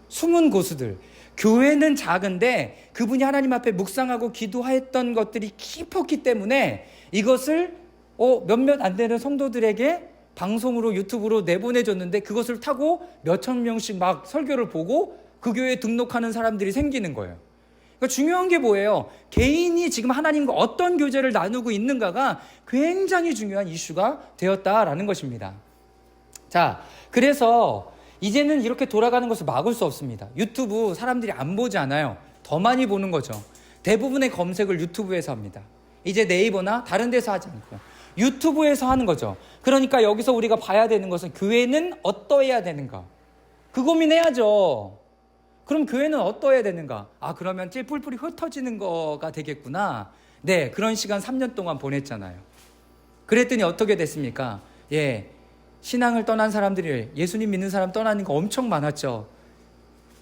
숨은 고수들. 교회는 작은데 그분이 하나님 앞에 묵상하고 기도했던 것들이 깊었기 때문에 이것을 몇몇 안 되는 성도들에게 방송으로 유튜브로 내보내줬는데 그것을 타고 몇천 명씩 막 설교를 보고 그 교회에 등록하는 사람들이 생기는 거예요. 그러니까 중요한 게 뭐예요? 개인이 지금 하나님과 어떤 교제를 나누고 있는가가 굉장히 중요한 이슈가 되었다라는 것입니다. 자, 그래서 이제는 이렇게 돌아가는 것을 막을 수 없습니다. 유튜브 사람들이 안 보지 않아요. 더 많이 보는 거죠. 대부분의 검색을 유튜브에서 합니다. 이제 네이버나 다른 데서 하지 않고 유튜브에서 하는 거죠. 그러니까 여기서 우리가 봐야 되는 것은 교회는 어떠해야 되는가? 그 고민해야죠. 그럼 교회는 어떠해야 되는가? 그러면 뿔뿔이 흩어지는 거가 되겠구나. 네, 그런 시간 3년 동안 보냈잖아요. 그랬더니 어떻게 됐습니까? 신앙을 떠난 사람들이, 예수님 믿는 사람 떠나는 거 엄청 많았죠.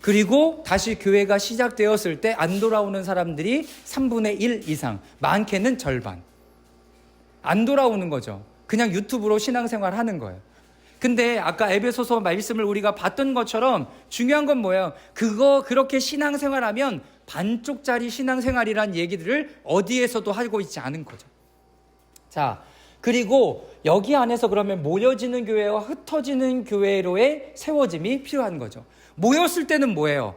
그리고 다시 교회가 시작되었을 때 안 돌아오는 사람들이 3분의 1 이상, 많게는 절반. 안 돌아오는 거죠. 그냥 유튜브로 신앙생활 하는 거예요. 근데 아까 에베소서 말씀을 우리가 봤던 것처럼 중요한 건 뭐예요? 그렇게 신앙생활하면 반쪽짜리 신앙생활이란 얘기들을 어디에서도 하고 있지 않은 거죠. 자, 그리고 여기 안에서 그러면 모여지는 교회와 흩어지는 교회로의 세워짐이 필요한 거죠. 모였을 때는 뭐예요?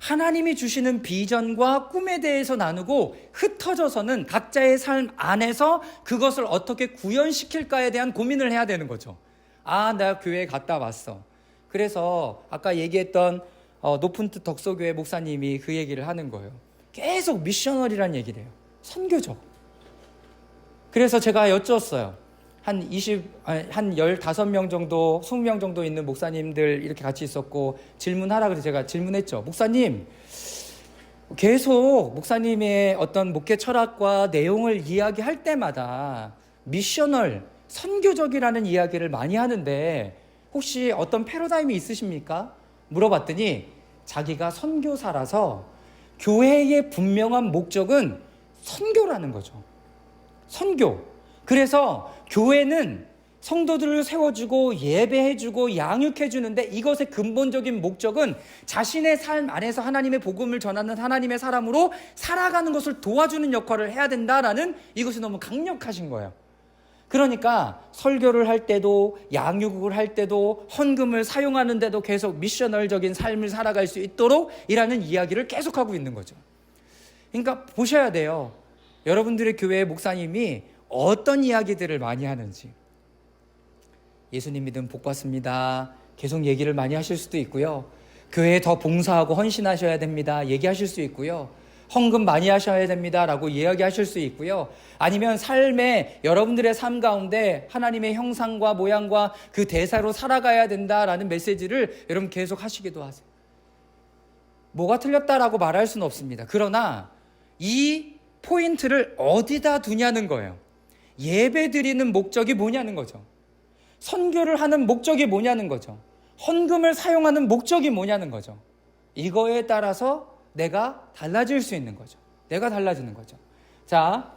하나님이 주시는 비전과 꿈에 대해서 나누고 흩어져서는 각자의 삶 안에서 그것을 어떻게 구현시킬까에 대한 고민을 해야 되는 거죠. 나 교회에 갔다 왔어. 그래서 아까 얘기했던 높은 뜻 덕소교회 목사님이 그 얘기를 하는 거예요. 계속 미셔널이란 얘기를 해요. 선교적. 그래서 제가 여쭈었어요. 한 15명 정도, 20명 정도 있는 목사님들 이렇게 같이 있었고 질문하라 그래서 제가 질문했죠. 목사님, 계속 목사님의 어떤 목회 철학과 내용을 이야기할 때마다 미셔널, 선교적이라는 이야기를 많이 하는데 혹시 어떤 패러다임이 있으십니까? 물어봤더니 자기가 선교사라서 교회의 분명한 목적은 선교라는 거죠. 선교. 그래서 교회는 성도들을 세워주고 예배해주고 양육해주는데 이것의 근본적인 목적은 자신의 삶 안에서 하나님의 복음을 전하는 하나님의 사람으로 살아가는 것을 도와주는 역할을 해야 된다라는 이것이 너무 강력하신 거예요. 그러니까 설교를 할 때도 양육을 할 때도 헌금을 사용하는데도 계속 미셔널적인 삶을 살아갈 수 있도록 이라는 이야기를 계속하고 있는 거죠. 그러니까 보셔야 돼요. 여러분들의 교회의 목사님이 어떤 이야기들을 많이 하는지. 예수님 믿음 복 받습니다. 계속 얘기를 많이 하실 수도 있고요. 교회에 더 봉사하고 헌신하셔야 됩니다. 얘기하실 수 있고요. 헌금 많이 하셔야 됩니다. 라고 이야기하실 수 있고요. 아니면 삶에 여러분들의 삶 가운데 하나님의 형상과 모양과 그 대사로 살아가야 된다라는 메시지를 여러분 계속 하시기도 하세요. 뭐가 틀렸다라고 말할 수는 없습니다. 그러나 이 포인트를 어디다 두냐는 거예요. 예배 드리는 목적이 뭐냐는 거죠. 선교를 하는 목적이 뭐냐는 거죠. 헌금을 사용하는 목적이 뭐냐는 거죠. 이거에 따라서 내가 달라질 수 있는 거죠. 내가 달라지는 거죠. 자,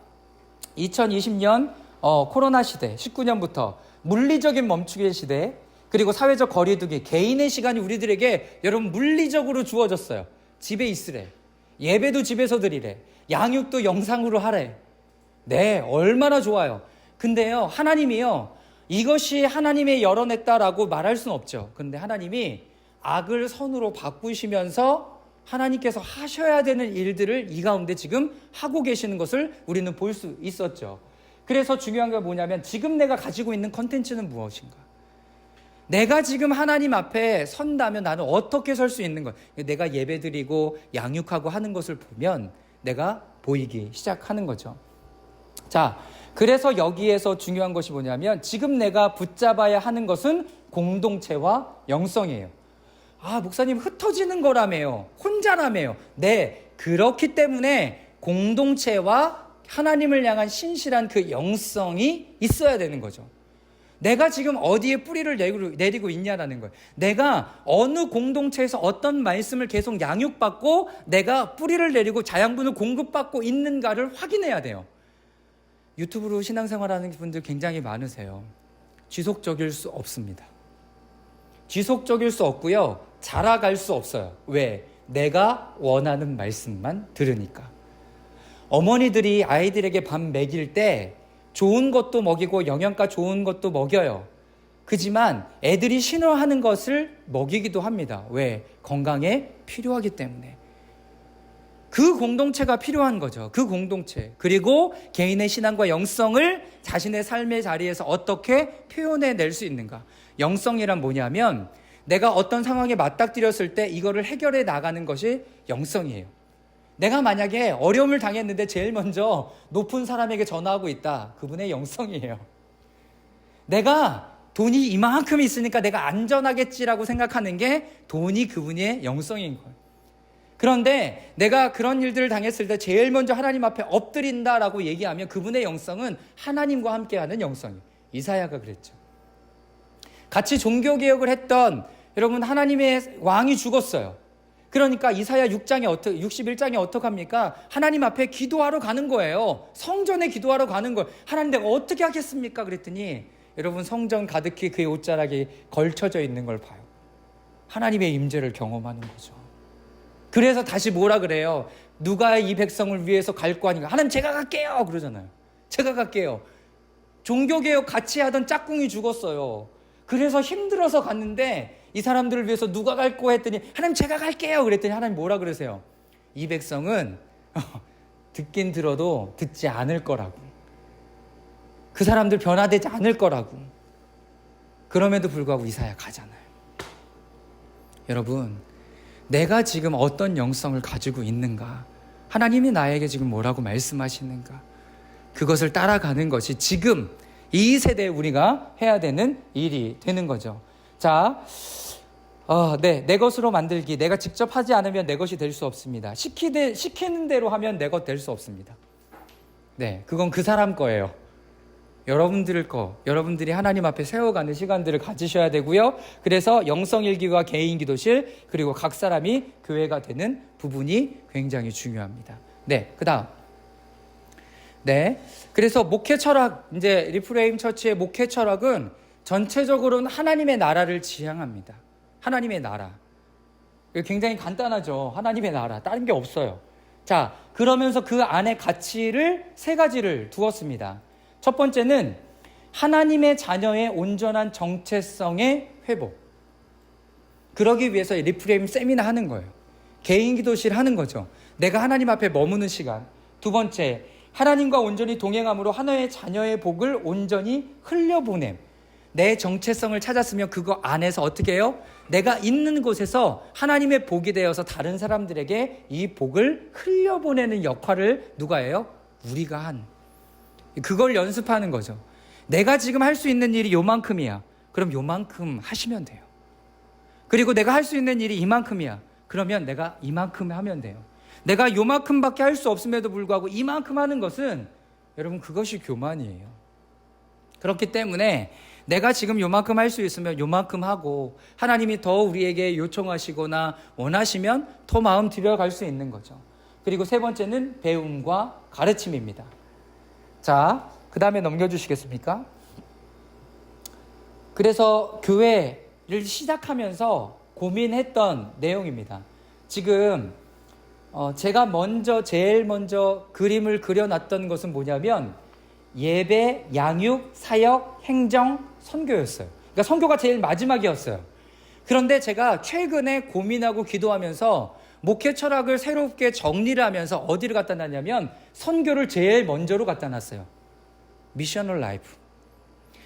2020년 코로나 시대, 19년부터 물리적인 멈추기의 시대, 그리고 사회적 거리두기, 개인의 시간이 우리들에게 여러분 물리적으로 주어졌어요. 집에 있으래. 예배도 집에서 드리래. 양육도 영상으로 하래. 네, 얼마나 좋아요. 근데요, 하나님이요, 이것이 하나님의 열어냈다라고 말할 수는 없죠. 근데 하나님이 악을 선으로 바꾸시면서 하나님께서 하셔야 되는 일들을 이 가운데 지금 하고 계시는 것을 우리는 볼 수 있었죠. 그래서 중요한 게 뭐냐면 지금 내가 가지고 있는 컨텐츠는 무엇인가? 내가 지금 하나님 앞에 선다면 나는 어떻게 설 수 있는 것? 내가 예배드리고 양육하고 하는 것을 보면 내가 보이기 시작하는 거죠. 자, 그래서 여기에서 중요한 것이 뭐냐면 지금 내가 붙잡아야 하는 것은 공동체와 영성이에요. 목사님 흩어지는 거라며요. 혼자라며요. 네, 그렇기 때문에 공동체와 하나님을 향한 신실한 그 영성이 있어야 되는 거죠. 내가 지금 어디에 뿌리를 내리고 있냐라는 거예요. 내가 어느 공동체에서 어떤 말씀을 계속 양육받고 내가 뿌리를 내리고 자양분을 공급받고 있는가를 확인해야 돼요. 유튜브로 신앙생활하는 분들 굉장히 많으세요. 지속적일 수 없습니다. 지속적일 수 없고요. 자라갈 수 없어요. 왜? 내가 원하는 말씀만 들으니까. 어머니들이 아이들에게 밥 먹일 때 좋은 것도 먹이고 영양가 좋은 것도 먹여요. 그지만 애들이 싫어하는 것을 먹이기도 합니다. 왜? 건강에 필요하기 때문에. 그 공동체가 필요한 거죠. 그 공동체. 그리고 개인의 신앙과 영성을 자신의 삶의 자리에서 어떻게 표현해낼 수 있는가. 영성이란 뭐냐면 내가 어떤 상황에 맞닥뜨렸을 때 이거를 해결해 나가는 것이 영성이에요. 내가 만약에 어려움을 당했는데 제일 먼저 높은 사람에게 전화하고 있다. 그분의 영성이에요. 내가 돈이 이만큼 있으니까 내가 안전하겠지라고 생각하는 게 돈이 그분의 영성인 거예요. 그런데 내가 그런 일들을 당했을 때 제일 먼저 하나님 앞에 엎드린다라고 얘기하면 그분의 영성은 하나님과 함께하는 영성이에요. 이사야가 그랬죠. 같이 종교개혁을 했던 여러분 하나님의 왕이 죽었어요. 그러니까 이사야 61장에 어떡합니까? 하나님 앞에 기도하러 가는 거예요. 성전에 기도하러 가는 거예요. 하나님 내가 어떻게 하겠습니까? 그랬더니 여러분 성전 가득히 그의 옷자락이 걸쳐져 있는 걸 봐요. 하나님의 임재를 경험하는 거죠. 그래서 다시 뭐라 그래요? 누가 이 백성을 위해서 갈고 하니까 하나님 제가 갈게요 그러잖아요. 제가 갈게요. 종교개혁 같이 하던 짝꿍이 죽었어요. 그래서 힘들어서 갔는데 이 사람들을 위해서 누가 갈고 했더니 하나님 제가 갈게요 그랬더니 하나님 뭐라 그러세요? 이 백성은 듣긴 들어도 듣지 않을 거라고. 그 사람들 변화되지 않을 거라고. 그럼에도 불구하고 이사야 가잖아요. 여러분, 내가 지금 어떤 영성을 가지고 있는가? 하나님이 나에게 지금 뭐라고 말씀하시는가? 그것을 따라가는 것이 지금 이 세대에 우리가 해야 되는 일이 되는 거죠. 자, 내 것으로 만들기. 내가 직접 하지 않으면 내 것이 될 수 없습니다. 시키는 대로 하면 내 것 될 수 없습니다. 네, 그건 그 사람 거예요. 여러분들이 하나님 앞에 세워가는 시간들을 가지셔야 되고요. 그래서 영성일기와 개인기도실, 그리고 각 사람이 교회가 되는 부분이 굉장히 중요합니다. 네, 그 다음. 네, 그래서 목회 철학, 이제 리프레임 처치의 목회 철학은 전체적으로는 하나님의 나라를 지향합니다. 하나님의 나라. 굉장히 간단하죠. 하나님의 나라. 다른 게 없어요. 자, 그러면서 그 안에 가치를 세 가지를 두었습니다. 첫 번째는 하나님의 자녀의 온전한 정체성의 회복. 그러기 위해서 리프레임 세미나 하는 거예요. 개인 기도실 하는 거죠. 내가 하나님 앞에 머무는 시간. 두 번째, 하나님과 온전히 동행함으로 하나의 자녀의 복을 온전히 흘려보냄. 내 정체성을 찾았으면 그거 안에서 어떻게 해요? 내가 있는 곳에서 하나님의 복이 되어서 다른 사람들에게 이 복을 흘려보내는 역할을 누가 해요? 우리가 한. 그걸 연습하는 거죠. 내가 지금 할 수 있는 일이 요만큼이야. 그럼 요만큼 하시면 돼요. 그리고 내가 할 수 있는 일이 이만큼이야. 그러면 내가 이만큼 하면 돼요. 내가 요만큼밖에 할 수 없음에도 불구하고 이만큼 하는 것은 여러분 그것이 교만이에요. 그렇기 때문에 내가 지금 요만큼 할 수 있으면 요만큼 하고 하나님이 더 우리에게 요청하시거나 원하시면 더 마음 들여갈 수 있는 거죠. 그리고 세 번째는 배움과 가르침입니다. 자, 그 다음에 넘겨주시겠습니까? 그래서 교회를 시작하면서 고민했던 내용입니다. 지금 제가 제일 먼저 그림을 그려놨던 것은 뭐냐면 예배, 양육, 사역, 행정, 선교였어요. 그러니까 선교가 제일 마지막이었어요. 그런데 제가 최근에 고민하고 기도하면서 목회 철학을 새롭게 정리를 하면서 어디를 갖다 놨냐면 선교를 제일 먼저로 갖다 놨어요. 미셔널 라이프.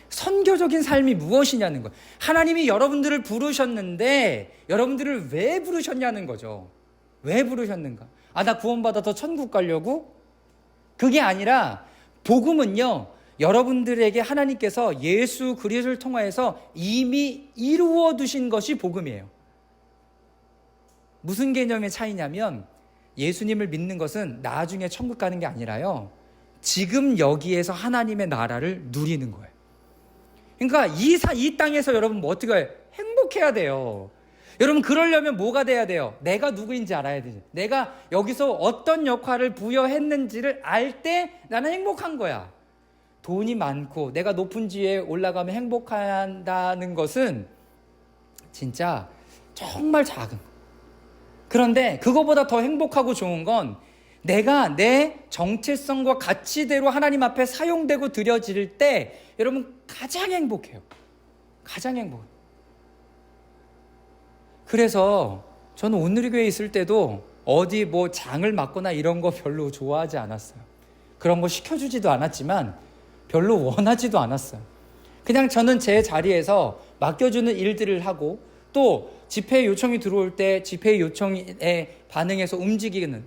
선교적인 삶이 무엇이냐는 거예요. 하나님이 여러분들을 부르셨는데 여러분들을 왜 부르셨냐는 거죠. 왜 부르셨는가? 나 구원받아 더 천국 가려고? 그게 아니라 복음은요, 여러분들에게 하나님께서 예수 그리스도를 통하여서 이미 이루어 두신 것이 복음이에요. 무슨 개념의 차이냐면 예수님을 믿는 것은 나중에 천국 가는 게 아니라요, 지금 여기에서 하나님의 나라를 누리는 거예요. 그러니까 이 땅에서 여러분 뭐 어떻게 해요? 행복해야 돼요. 여러분 그러려면 뭐가 돼야 돼요? 내가 누구인지 알아야 되지. 내가 여기서 어떤 역할을 부여했는지를 알 때 나는 행복한 거야. 돈이 많고 내가 높은 지위에 올라가면 행복한다는 것은 진짜 정말 작은 거. 그런데 그거보다 더 행복하고 좋은 건 내가 내 정체성과 가치대로 하나님 앞에 사용되고 드려질 때 여러분 가장 행복해요. 가장 행복해요. 그래서 저는 온누리교회에 있을 때도 어디 뭐 장을 맡거나 이런 거 별로 좋아하지 않았어요. 그런 거 시켜주지도 않았지만 별로 원하지도 않았어요. 그냥 저는 제 자리에서 맡겨주는 일들을 하고 또 집회 요청이 들어올 때 집회 요청에 반응해서 움직이는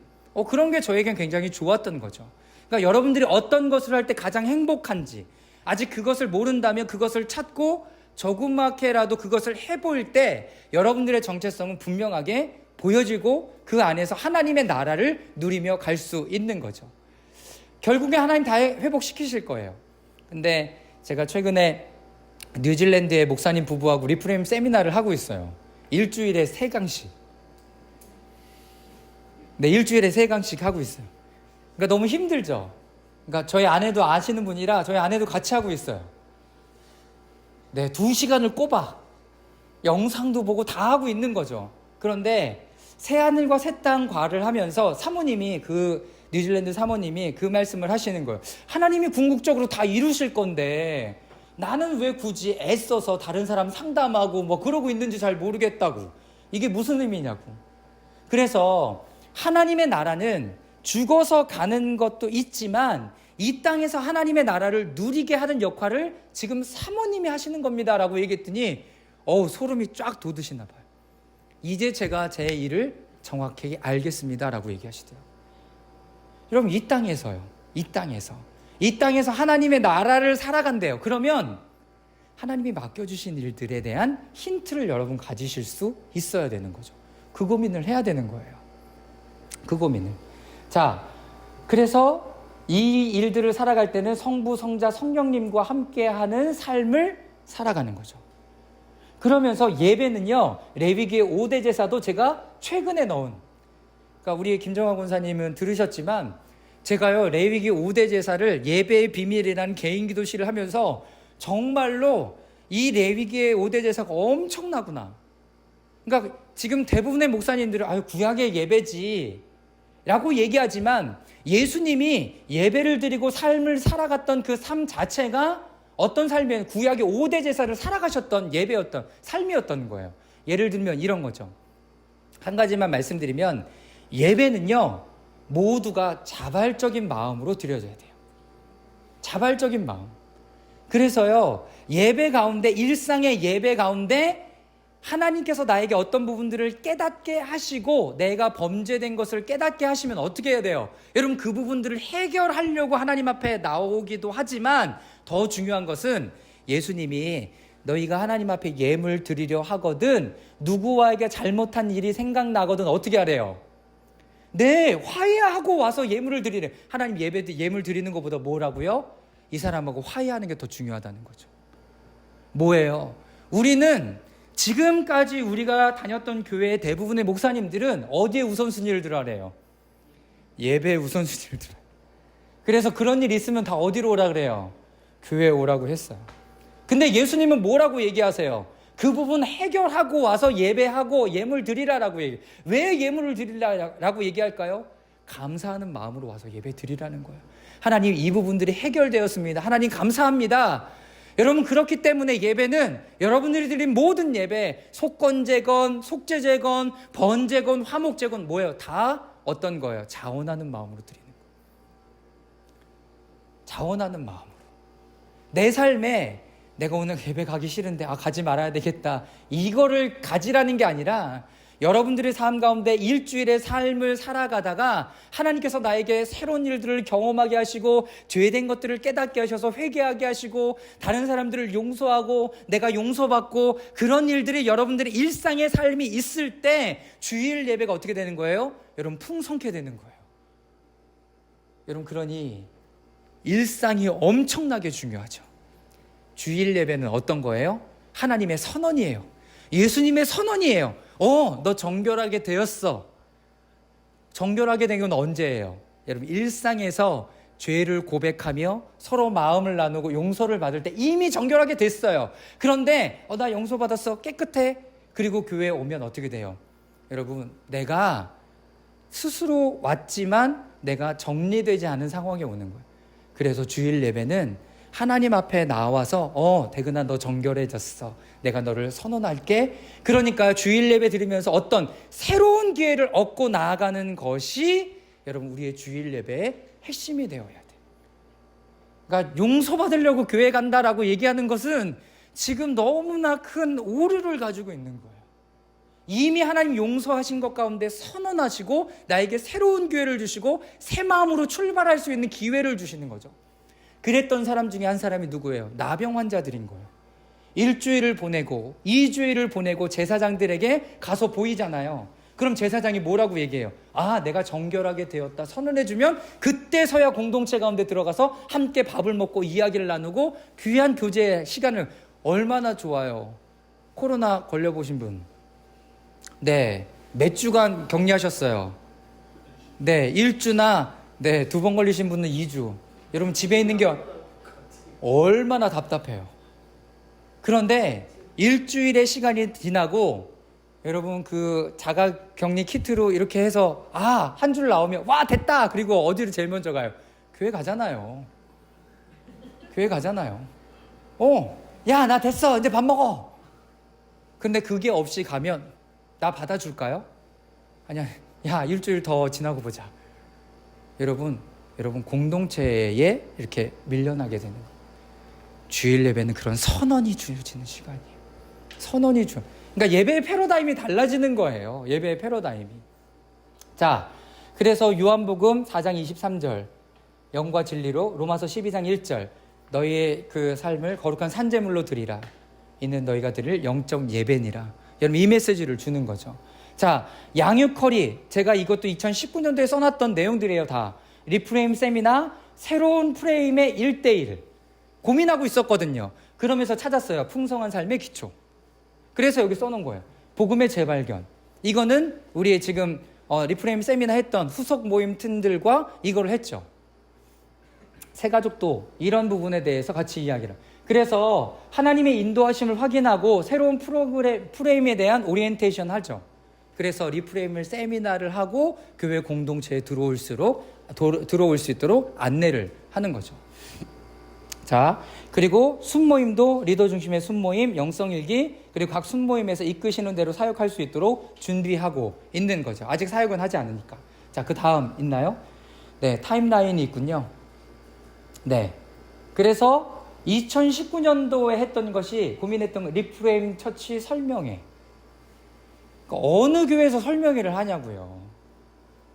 그런 게 저에겐 굉장히 좋았던 거죠. 그러니까 여러분들이 어떤 것을 할 때 가장 행복한지 아직 그것을 모른다면 그것을 찾고 조그맣게라도 그것을 해볼 때 여러분들의 정체성은 분명하게 보여지고 그 안에서 하나님의 나라를 누리며 갈 수 있는 거죠. 결국에 하나님 다 회복시키실 거예요. 근데 제가 최근에 뉴질랜드의 목사님 부부하고 리프레임 세미나를 하고 있어요. 일주일에 3강씩. 네, 일주일에 3강씩 하고 있어요. 그러니까 너무 힘들죠. 그러니까 저희 아내도 아시는 분이라 저희 아내도 같이 하고 있어요. 네, 2시간을 꼽아 영상도 보고 다 하고 있는 거죠. 그런데 새하늘과 새 땅 과를 하면서 사모님이 뉴질랜드 사모님이 그 말씀을 하시는 거예요. 하나님이 궁극적으로 다 이루실 건데 나는 왜 굳이 애써서 다른 사람 상담하고 뭐 그러고 있는지 잘 모르겠다고. 이게 무슨 의미냐고. 그래서 하나님의 나라는 죽어서 가는 것도 있지만 이 땅에서 하나님의 나라를 누리게 하는 역할을 지금 사모님이 하시는 겁니다라고 얘기했더니 소름이 쫙 돋으시나 봐요. 이제 제가 제 일을 정확히 알겠습니다라고 얘기하시더라고요. 여러분 이 땅에서요. 이 땅에서 하나님의 나라를 살아간대요. 그러면 하나님이 맡겨주신 일들에 대한 힌트를 여러분 가지실 수 있어야 되는 거죠. 그 고민을 해야 되는 거예요. 그 고민을. 자, 그래서 이 일들을 살아갈 때는 성부, 성자, 성령님과 함께하는 삶을 살아가는 거죠. 그러면서 예배는요, 레위기의 5대 제사도 제가 최근에 넣은, 그러니까 우리 김정화 권사님은 들으셨지만 제가요 레위기 5대 제사를 예배의 비밀이라는 개인 기도실을 하면서 정말로 이 레위기의 5대 제사가 엄청나구나. 그러니까 지금 대부분의 목사님들은 구약의 예배지 라고 얘기하지만 예수님이 예배를 드리고 삶을 살아갔던 그 삶 자체가 어떤 삶이에요? 구약의 5대 제사를 살아가셨던 예배였던 삶이었던 거예요. 예를 들면 이런 거죠. 한 가지만 말씀드리면 예배는요 모두가 자발적인 마음으로 드려져야 돼요. 자발적인 마음. 그래서요 예배 가운데, 일상의 예배 가운데 하나님께서 나에게 어떤 부분들을 깨닫게 하시고 내가 범죄된 것을 깨닫게 하시면 어떻게 해야 돼요? 여러분 그 부분들을 해결하려고 하나님 앞에 나오기도 하지만 더 중요한 것은 예수님이 너희가 하나님 앞에 예물 드리려 하거든 누구와에게 잘못한 일이 생각나거든 어떻게 하래요? 네, 화해하고 와서 예물을 드리래. 하나님 예물 드리는 것보다 뭐라고요? 이 사람하고 화해하는 게 더 중요하다는 거죠. 뭐예요? 우리는 지금까지 우리가 다녔던 교회의 대부분의 목사님들은 어디에 우선순위를 들어래요? 예배에 우선순위를 들어요. 그래서 그런 일 있으면 다 어디로 오라 그래요? 교회에 오라고 했어요. 근데 예수님은 뭐라고 얘기하세요? 그 부분 해결하고 와서 예배하고 예물 드리라라고 얘기해요. 왜 예물을 드리라라고 얘기할까요? 감사하는 마음으로 와서 예배 드리라는 거예요. 하나님 이 부분들이 해결되었습니다. 하나님 감사합니다. 여러분 그렇기 때문에 예배는 여러분들이 드린 모든 예배, 속건제건, 속죄제건, 번제건, 화목제건 뭐예요? 다 어떤 거예요? 자원하는 마음으로 드리는 거예요. 자원하는 마음으로. 내 삶에 내가 오늘 예배 가기 싫은데 가지 말아야 되겠다. 이거를 가지라는 게 아니라 여러분들의 삶 가운데 일주일의 삶을 살아가다가 하나님께서 나에게 새로운 일들을 경험하게 하시고 죄된 것들을 깨닫게 하셔서 회개하게 하시고 다른 사람들을 용서하고 내가 용서받고 그런 일들이 여러분들의 일상의 삶이 있을 때 주일 예배가 어떻게 되는 거예요? 여러분 풍성케 되는 거예요. 여러분 그러니 일상이 엄청나게 중요하죠. 주일 예배는 어떤 거예요? 하나님의 선언이에요. 예수님의 선언이에요. 너 정결하게 되었어. 정결하게 된 건 언제예요? 여러분, 일상에서 죄를 고백하며 서로 마음을 나누고 용서를 받을 때 이미 정결하게 됐어요. 그런데 나 용서받았어, 깨끗해. 그리고 교회에 오면 어떻게 돼요? 여러분, 내가 스스로 왔지만 내가 정리되지 않은 상황에 오는 거예요. 그래서 주일 예배는 하나님 앞에 나와서 대근아, 너 정결해졌어, 내가 너를 선언할게. 그러니까 주일 예배 드리면서 어떤 새로운 기회를 얻고 나아가는 것이 여러분, 우리의 주일 예배의 핵심이 되어야 돼. 그러니까 용서받으려고 교회 간다라고 얘기하는 것은 지금 너무나 큰 오류를 가지고 있는 거예요. 이미 하나님 용서하신 것 가운데 선언하시고 나에게 새로운 기회를 주시고 새 마음으로 출발할 수 있는 기회를 주시는 거죠. 그랬던 사람 중에 한 사람이 누구예요? 나병 환자들인 거예요. 일주일을 보내고 2주일을 보내고 제사장들에게 가서 보이잖아요. 그럼 제사장이 뭐라고 얘기해요? 내가 정결하게 되었다 선언해주면 그때서야 공동체 가운데 들어가서 함께 밥을 먹고 이야기를 나누고 귀한 교제 시간을. 얼마나 좋아요. 코로나 걸려보신 분, 네, 몇 주간 격리하셨어요? 네, 1주나 2번 걸리신 분은 2주. 여러분, 집에 있는 게 얼마나 답답해요. 그런데 일주일의 시간이 지나고 여러분, 그 자가격리 키트로 이렇게 해서 한 줄 나오면 와, 됐다. 그리고 어디를 제일 먼저 가요? 교회 가잖아요. 교회 가잖아요. 야, 나 됐어, 이제 밥 먹어. 근데 그게 없이 가면 나 받아줄까요? 아니야, 야, 일주일 더 지나고 보자. 여러분, 공동체에 이렇게 밀려나게 되는 거예요. 주일 예배는 그런 선언이 주어지는 시간이에요. 선언이 그러니까 예배의 패러다임이 달라지는 거예요. 예배의 패러다임이. 자, 그래서 요한복음 4장 23절, 영과 진리로, 로마서 12장 1절, 너희의 그 삶을 거룩한 산제물로 드리라. 이는 너희가 드릴 영적 예배니라. 여러분, 이 메시지를 주는 거죠. 자, 양육커리, 제가 이것도 2019년도에 써놨던 내용들이에요. 다 리프레임 세미나, 새로운 프레임의 1:1 고민하고 있었거든요. 그러면서 찾았어요. 풍성한 삶의 기초. 그래서 여기 써놓은 거예요. 복음의 재발견. 이거는 우리 지금 리프레임 세미나 했던 후속 모임 팀들과 이걸 했죠. 새가족도 이런 부분에 대해서 같이 이야기를. 그래서 하나님의 인도하심을 확인하고 새로운 프레임에 대한 오리엔테이션 하죠. 그래서 리프레임을 세미나를 하고 교회 공동체에 들어올 수 있도록 안내를 하는 거죠. 자, 그리고 순모임도 리더 중심의 순모임, 영성일기, 그리고 각 순모임에서 이끄시는 대로 사역할 수 있도록 준비하고 있는 거죠. 아직 사역은 하지 않으니까. 자, 그 다음 있나요? 네, 타임라인이 있군요. 네, 그래서 2019년도에 했던 것이 고민했던 리프레임 처치 설명회. 그러니까 어느 교회에서 설명회를 하냐고요.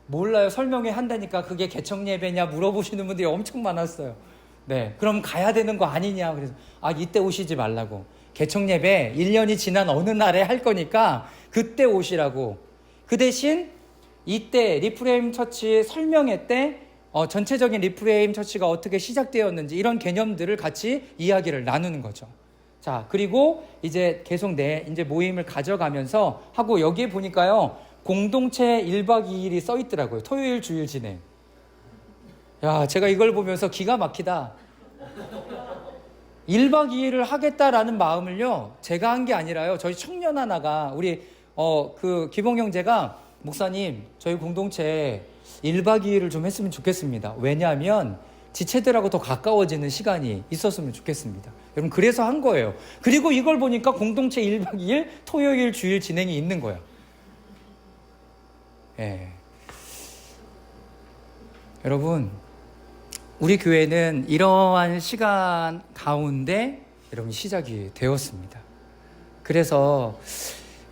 몰라요. 설명회 한다니까 그게 개척 예배냐 물어보시는 분들이 엄청 많았어요. 네, 그럼 가야 되는 거 아니냐. 그래서 이때 오시지 말라고. 개척 예배 1년이 지난 어느 날에 할 거니까 그때 오시라고. 그 대신 이때 리프레임 처치 설명회 때 전체적인 리프레임 처치가 어떻게 시작되었는지 이런 개념들을 같이 이야기를 나누는 거죠. 자, 그리고 이제 계속 이제 모임을 가져가면서 하고, 여기에 보니까요, 공동체 1박 2일이 써 있더라고요. 토요일, 주일 진행. 야, 제가 이걸 보면서 기가 막히다. 1박 2일을 하겠다라는 마음을요, 제가 한 게 아니라요, 저희 청년 하나가, 우리 그 기봉 형제가, 목사님, 저희 공동체 1박 2일을 좀 했으면 좋겠습니다. 왜냐하면 지체들하고 더 가까워지는 시간이 있었으면 좋겠습니다. 여러분, 그래서 한 거예요. 그리고 이걸 보니까 공동체 1박 2일 토요일 주일 진행이 있는 거야. 예. 여러분, 우리 교회는 이러한 시간 가운데 여러분 시작이 되었습니다. 그래서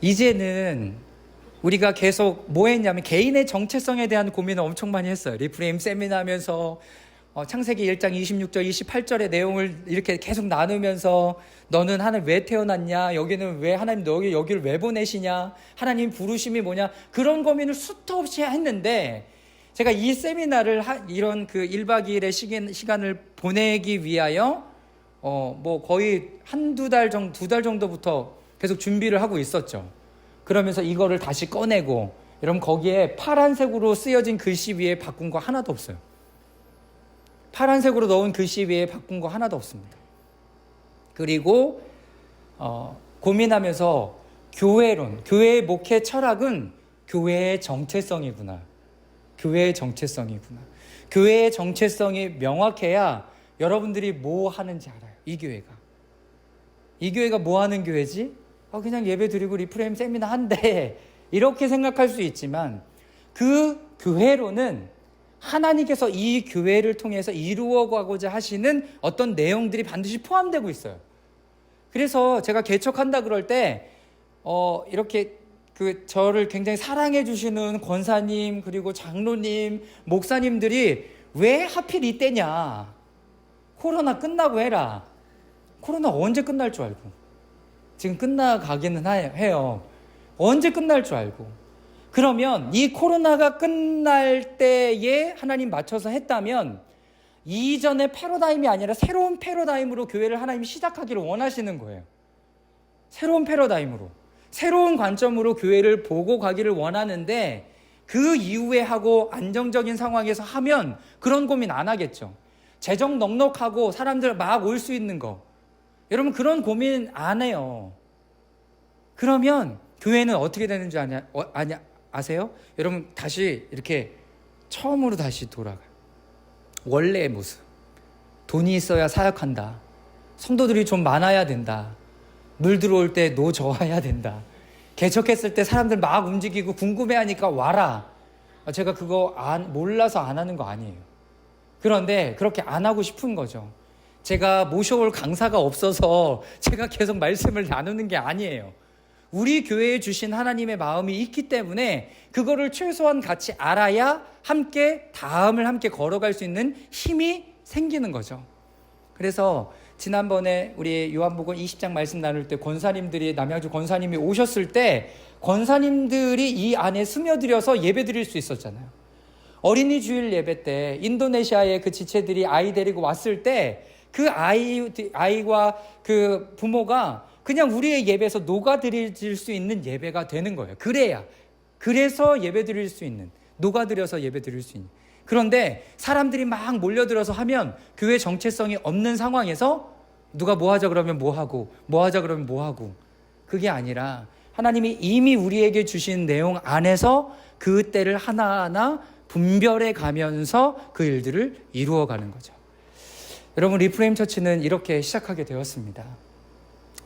이제는 우리가 계속 뭐 했냐면 개인의 정체성에 대한 고민을 엄청 많이 했어요. 리프레임 세미나 하면서 창세기 1장 26절 28절의 내용을 이렇게 계속 나누면서 너는 하나님 왜 태어났냐, 여기는 왜 하나님 여기를 왜 보내시냐, 하나님 부르심이 뭐냐, 그런 고민을 수도 없이 했는데, 제가 이 세미나를 이런 그 1박 2일의 시간을 보내기 위하여 뭐 거의 한두 달 정도, 2달 정도부터 계속 준비를 하고 있었죠. 그러면서 이거를 다시 꺼내고, 여러분 거기에 파란색으로 쓰여진 글씨 위에 바꾼 거 하나도 없어요. 파란색으로 넣은 글씨 위에 바꾼 거 하나도 없습니다. 그리고 고민하면서 교회의 목회 철학은 교회의 정체성이구나. 교회의 정체성이구나. 교회의 정체성이 명확해야 여러분들이 뭐 하는지 알아요. 이 교회가 뭐 하는 교회지? 그냥 예배 드리고 리프레임 세미나 한데, 이렇게 생각할 수 있지만, 그 교회로는 하나님께서 이 교회를 통해서 이루어가고자 하시는 어떤 내용들이 반드시 포함되고 있어요. 그래서 제가 개척한다 그럴 때 이렇게 저를 굉장히 사랑해 주시는 권사님, 그리고 장로님, 목사님들이 왜 하필 이때냐, 코로나 끝나고 해라. 코로나 언제 끝날 줄 알고, 지금 끝나가기는 해요. 언제 끝날 줄 알고. 그러면 이 코로나가 끝날 때에 하나님 맞춰서 했다면, 이전의 패러다임이 아니라 새로운 패러다임으로 교회를 하나님이 시작하기를 원하시는 거예요. 새로운 패러다임으로, 새로운 관점으로 교회를 보고 가기를 원하는데, 그 이후에 하고 안정적인 상황에서 하면 그런 고민 안 하겠죠. 재정 넉넉하고 사람들 막 올 수 있는 거, 여러분 그런 고민 안 해요. 그러면 교회는 어떻게 되는지 아세요? 여러분 다시 이렇게 처음으로 다시 돌아가요. 원래의 모습. 돈이 있어야 사역한다. 성도들이 좀 많아야 된다. 물 들어올 때 노 저어야 된다. 개척했을 때 사람들 막 움직이고 궁금해하니까 와라. 제가 그거 몰라서 안 하는 거 아니에요. 그런데 그렇게 안 하고 싶은 거죠. 제가 모셔올 강사가 없어서 제가 계속 말씀을 나누는 게 아니에요. 우리 교회에 주신 하나님의 마음이 있기 때문에 그거를 최소한 같이 알아야 다음을 함께 걸어갈 수 있는 힘이 생기는 거죠. 그래서 지난번에 우리 요한복음 20장 말씀 나눌 때 남양주 권사님이 오셨을 때 권사님들이 이 안에 스며들어서 예배 드릴 수 있었잖아요. 어린이 주일 예배 때 인도네시아의 그 지체들이 아이 데리고 왔을 때 그 아이와 그 부모가 그냥 우리의 예배에서 녹아들일 수 있는 예배가 되는 거예요. 그래서 예배 드릴 수 있는, 녹아들여서 예배 드릴 수 있는. 그런데 사람들이 막 몰려들어서 하면 교회 정체성이 없는 상황에서 누가 뭐 하자 그러면 뭐 하고, 뭐 하자 그러면 뭐 하고, 그게 아니라 하나님이 이미 우리에게 주신 내용 안에서 그 때를 하나하나 분별해 가면서 그 일들을 이루어가는 거죠. 여러분, 리프레임 처치는 이렇게 시작하게 되었습니다.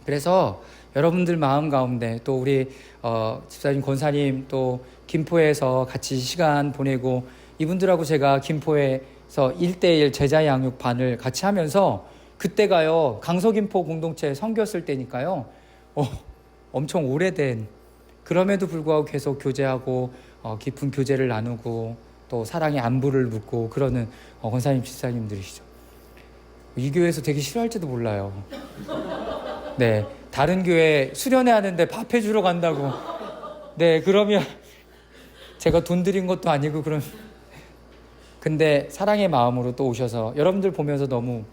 그래서 여러분들 마음 가운데 또 우리 집사님, 권사님, 또 김포에서 같이 시간 보내고, 이분들하고 제가 김포에서 1:1 제자 양육반을 같이 하면서, 그때가요 강서김포 공동체 선교였을 때니까요 엄청 오래된, 그럼에도 불구하고 계속 교제하고 깊은 교제를 나누고 또 사랑의 안부를 묻고 그러는 권사님, 집사님들이시죠. 이 교회에서 되게 싫어할지도 몰라요. 네, 다른 교회 수련회 하는데 밥 해주러 간다고. 네, 그러면 제가 돈 드린 것도 아니고 근데 사랑의 마음으로 또 오셔서 여러분들 보면서 너무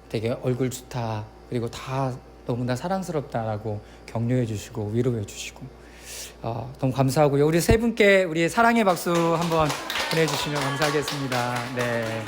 되게 얼굴 좋다, 그리고 다 너무나 사랑스럽다라고 격려해 주시고 위로해 주시고 너무 감사하고요. 우리 세 분께 우리 사랑의 박수 한번 보내주시면 감사하겠습니다. 네.